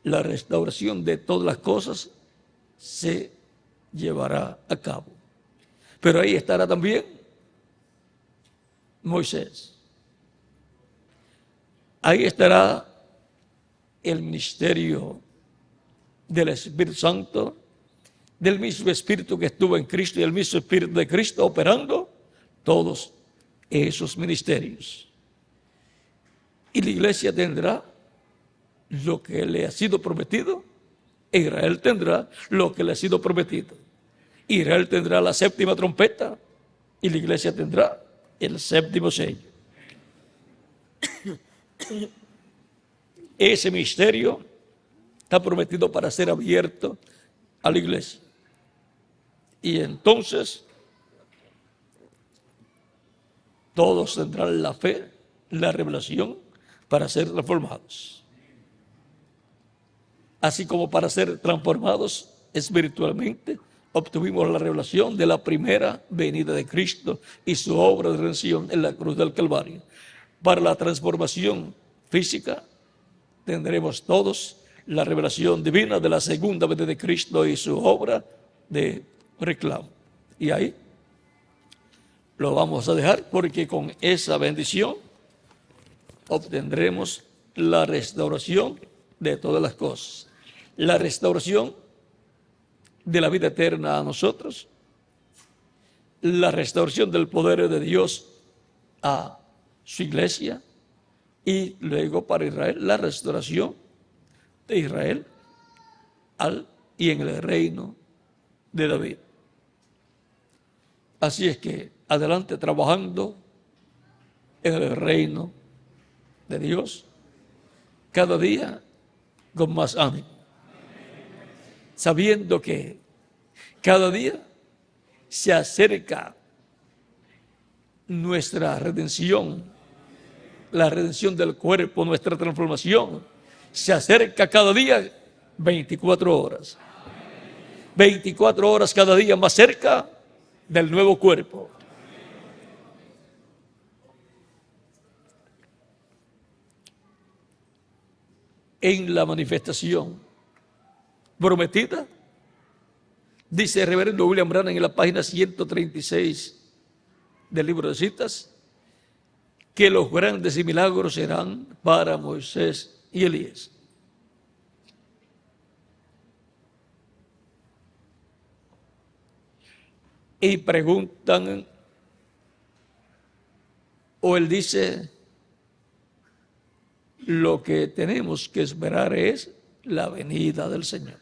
la restauración de todas las cosas se llevará a cabo. Pero ahí estará también Moisés. Ahí estará el ministerio del Espíritu Santo, del mismo Espíritu que estuvo en Cristo y el mismo Espíritu de Cristo operando todos esos ministerios. Y la iglesia tendrá lo que le ha sido prometido. Israel tendrá lo que le ha sido prometido. Israel tendrá la séptima trompeta y la iglesia tendrá el séptimo sello. Ese misterio está prometido para ser abierto a la iglesia. Y entonces todos tendrán la fe, la revelación para ser transformados. Así como para ser transformados espiritualmente, obtuvimos la revelación de la primera venida de Cristo y su obra de redención en la cruz del Calvario. Para la transformación física, tendremos todos la revelación divina de la segunda venida de Cristo y su obra de reclamo. Y ahí lo vamos a dejar porque con esa bendición obtendremos la restauración de todas las cosas. La restauración de la vida eterna a nosotros, la restauración del poder de Dios a su iglesia y luego para Israel la restauración de Israel y en el reino de David. Así es que adelante trabajando en el reino de Dios, cada día con más ánimo, sabiendo que cada día se acerca nuestra redención, la redención del cuerpo, nuestra transformación, se acerca cada día 24 horas. 24 horas cada día más cerca del nuevo cuerpo. En la manifestación prometida, dice el reverendo William Branham en la página 136 del libro de citas, que los grandes y milagros serán para Moisés y Elías. Y preguntan, o él dice, lo que tenemos que esperar es la venida del Señor.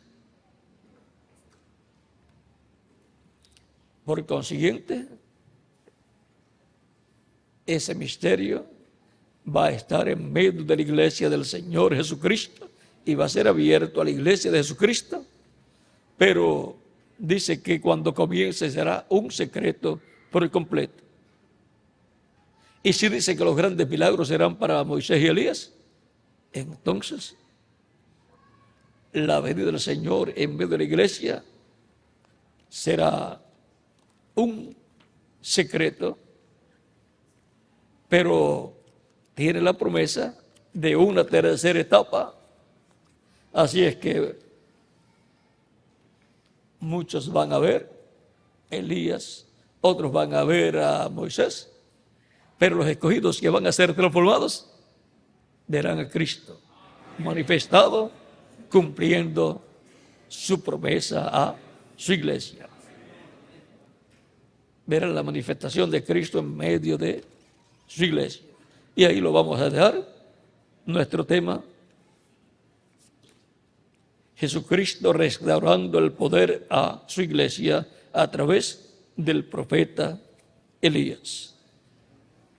Por consiguiente, ese misterio va a estar en medio de la iglesia del Señor Jesucristo y va a ser abierto a la iglesia de Jesucristo, pero dice que cuando comience será un secreto por completo. Y si dice que los grandes milagros serán para Moisés y Elías, entonces la venida del Señor en medio de la iglesia será un secreto, pero tiene la promesa de una tercera etapa. Así es que muchos van a ver a Elías, otros van a ver a Moisés, pero los escogidos que van a ser transformados verán a Cristo manifestado, cumpliendo su promesa a su iglesia. Verán la manifestación de Cristo en medio de su iglesia. Y ahí lo vamos a dejar. Nuestro tema: Jesucristo restaurando el poder a su iglesia a través del profeta Elías.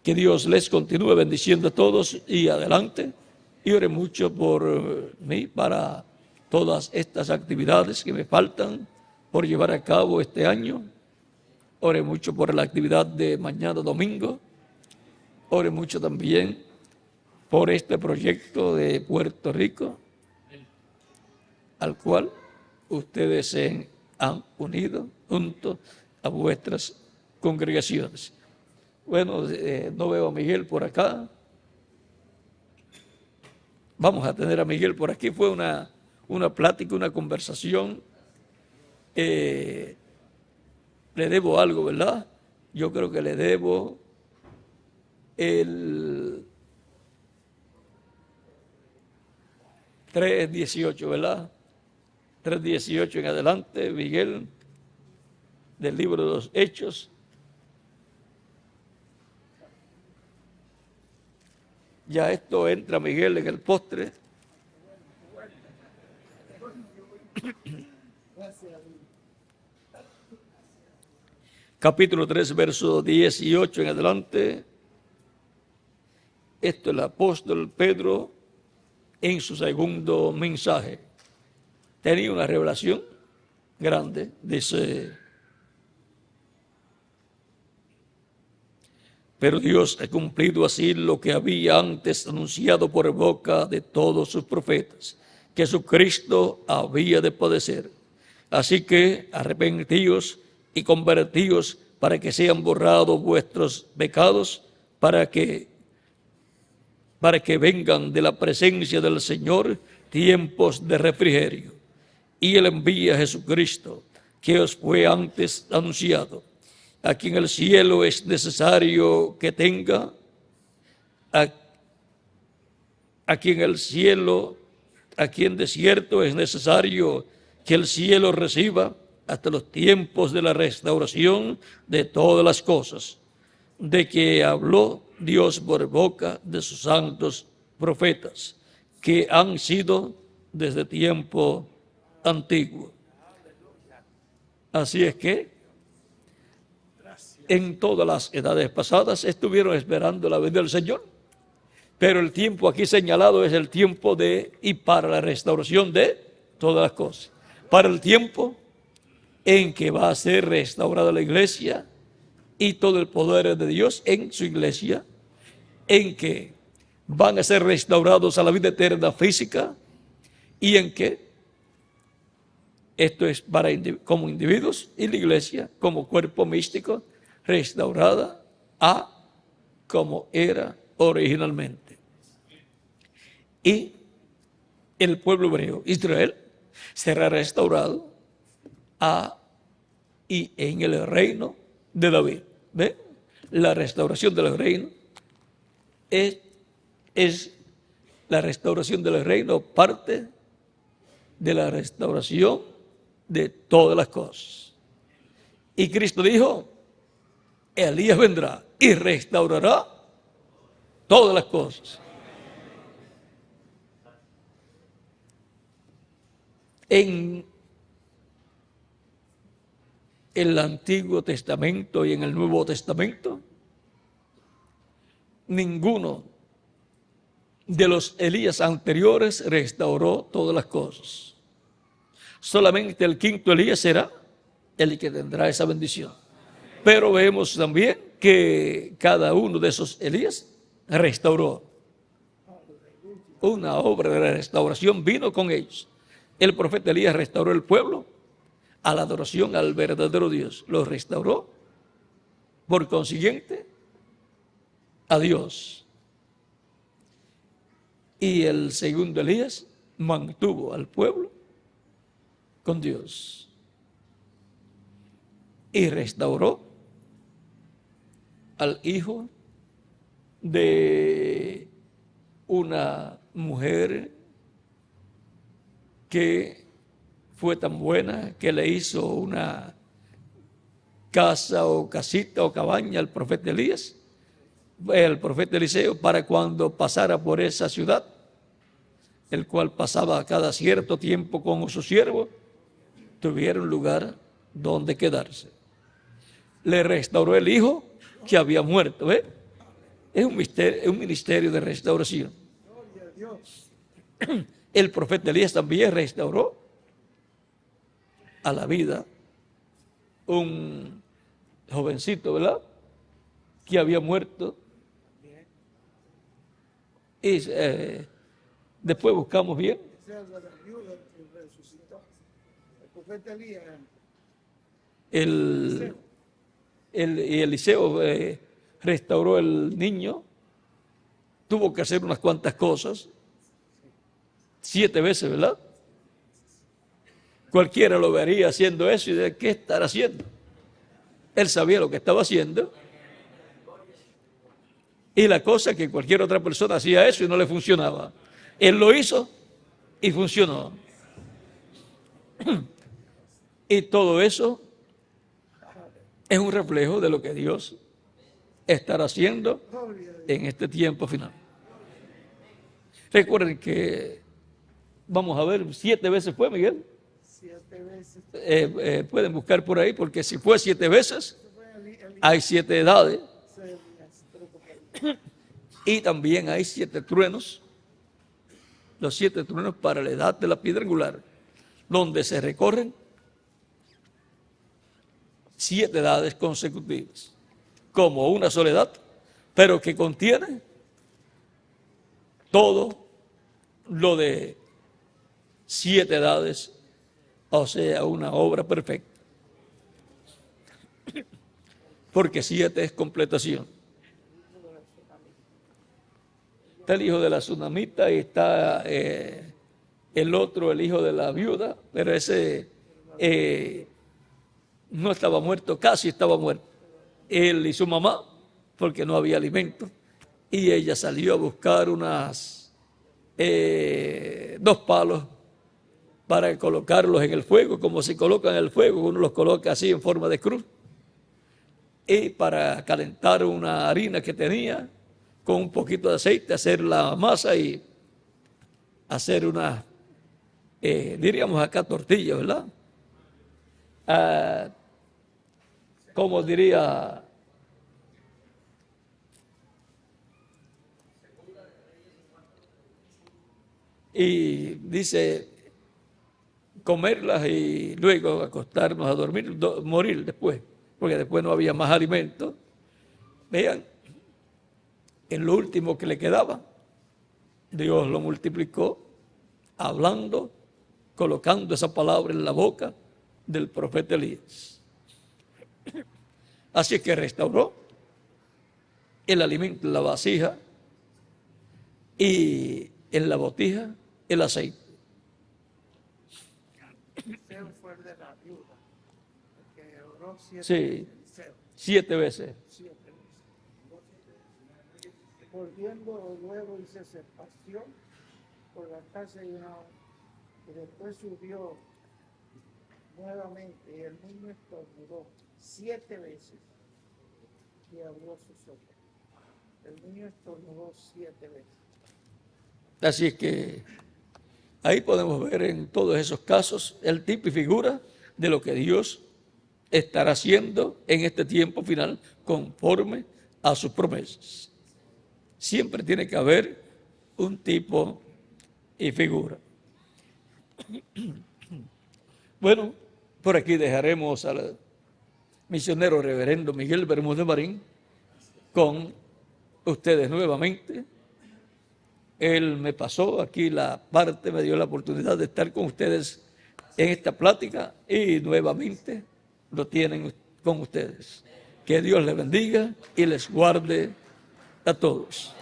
Que Dios les continúe bendiciendo a todos y adelante. Y ore mucho por mí para todas estas actividades que me faltan por llevar a cabo este año. Ore mucho por la actividad de mañana domingo. Ore mucho también por este proyecto de Puerto Rico, al cual ustedes se han unido junto a vuestras congregaciones. Bueno, no veo a Miguel por acá. vamos a tener a Miguel por aquí. Fue una plática, una conversación. Le debo algo, ¿verdad? Yo creo que le debo el 3:18, ¿verdad? 3:18 en adelante, Miguel, del libro de los Hechos. Ya esto entra, Miguel, en el postre. Capítulo 3, verso 18 en adelante. Esto es el apóstol Pedro en su segundo mensaje. Tenía una revelación grande, dice: pero Dios ha cumplido así lo que había antes anunciado por boca de todos sus profetas, que Jesucristo había de padecer. Así que arrepentíos y convertíos para que sean borrados vuestros pecados, para que vengan de la presencia del Señor tiempos de refrigerio. Y Él envía a Jesucristo, que os fue antes anunciado, a quien el cielo es necesario que tenga, a quien de cierto es necesario que el cielo reciba hasta los tiempos de la restauración de todas las cosas, de que habló Dios por boca de sus santos profetas, que han sido desde tiempo antiguo. Así es que en todas las edades pasadas estuvieron esperando la venida del Señor, pero el tiempo aquí señalado es el tiempo de y para la restauración de todas las cosas, para el tiempo en que va a ser restaurada la iglesia y todo el poder de Dios en su iglesia, en que van a ser restaurados a la vida eterna física, y en que esto es para como individuos, y la iglesia como cuerpo místico restaurada a como era originalmente. Y el pueblo hebreo, Israel, será restaurado y en el reino de David. ¿Ve? La restauración del reino es la restauración del reino, parte de la restauración de todas las cosas. Y Cristo dijo: Elías vendrá y restaurará todas las cosas. En el Antiguo Testamento y en el Nuevo Testamento, ninguno de los Elías anteriores restauró todas las cosas. Solamente el quinto Elías será el que tendrá esa bendición. Pero vemos también que cada uno de esos Elías restauró. Una obra de restauración vino con ellos. El profeta Elías restauró el pueblo a la adoración al verdadero Dios. Lo restauró, por consiguiente, a Dios. Y el segundo Elías mantuvo al pueblo con Dios y restauró al hijo de una mujer que fue tan buena que le hizo una casa o casita o cabaña al profeta Elías, el profeta Eliseo, para cuando pasara por esa ciudad, el cual pasaba cada cierto tiempo con su siervo, tuviera un lugar donde quedarse. Le restauró el hijo que había muerto. ¿Ve? Es un misterio, es un ministerio de restauración. El profeta Elías también restauró a la vida un jovencito, ¿verdad?, que había muerto. Y después buscamos bien. Eliseo restauró el niño. Tuvo que hacer unas cuantas cosas 7 veces, ¿verdad? Cualquiera lo vería haciendo eso y de qué estará haciendo. Él sabía lo que estaba haciendo. Y la cosa es que cualquier otra persona hacía eso y no le funcionaba. Él lo hizo y funcionó. Y todo eso es un reflejo de lo que Dios estará haciendo en este tiempo final. Recuerden que, vamos a ver, 7 veces fue, Miguel. 7 veces. Pueden buscar por ahí, porque si fue 7 veces, hay 7 edades. Y también hay 7 truenos, los 7 truenos para la edad de la piedra angular, donde se recorren 7 edades consecutivas, como una sola edad, pero que contiene todo lo de 7 edades, o sea, una obra perfecta. Porque 7 es completación. Está el hijo de la tsunamita y está el otro, el hijo de la viuda, pero ese no estaba muerto, casi estaba muerto. Él y su mamá, porque no había alimento, y ella salió a buscar 2 palos para colocarlos en el fuego, como se colocan en el fuego, uno los coloca así en forma de cruz, y para calentar una harina que tenía, con un poquito de aceite, hacer la masa y hacer unas, diríamos acá, tortillas, ¿verdad? Como diría, y dice, comerlas y luego acostarnos a dormir, morir después, porque después no había más alimento. Vean, en lo último que le quedaba, Dios lo multiplicó, hablando, colocando esa palabra en la boca del profeta Elías. Así que restauró el alimento en la vasija y en la botija el aceite. Eliseo fue el de la viuda, que oró 7 Sí, veces. 7 veces. 7 veces. Volviendo luego hizo separación por la casa de una y después subió nuevamente y el niño estornudó 7 veces y abrió sus ojos. El niño estornudó 7 veces. Así es que ahí podemos ver en todos esos casos el tipo y figura de lo que Dios estará haciendo en este tiempo final conforme a sus promesas. Siempre tiene que haber un tipo y figura. Bueno, por aquí dejaremos al misionero reverendo Miguel Bermúdez Marín con ustedes nuevamente. Él me pasó aquí la parte, me dio la oportunidad de estar con ustedes en esta plática y nuevamente lo tienen con ustedes. Que Dios les bendiga y les guarde a todos.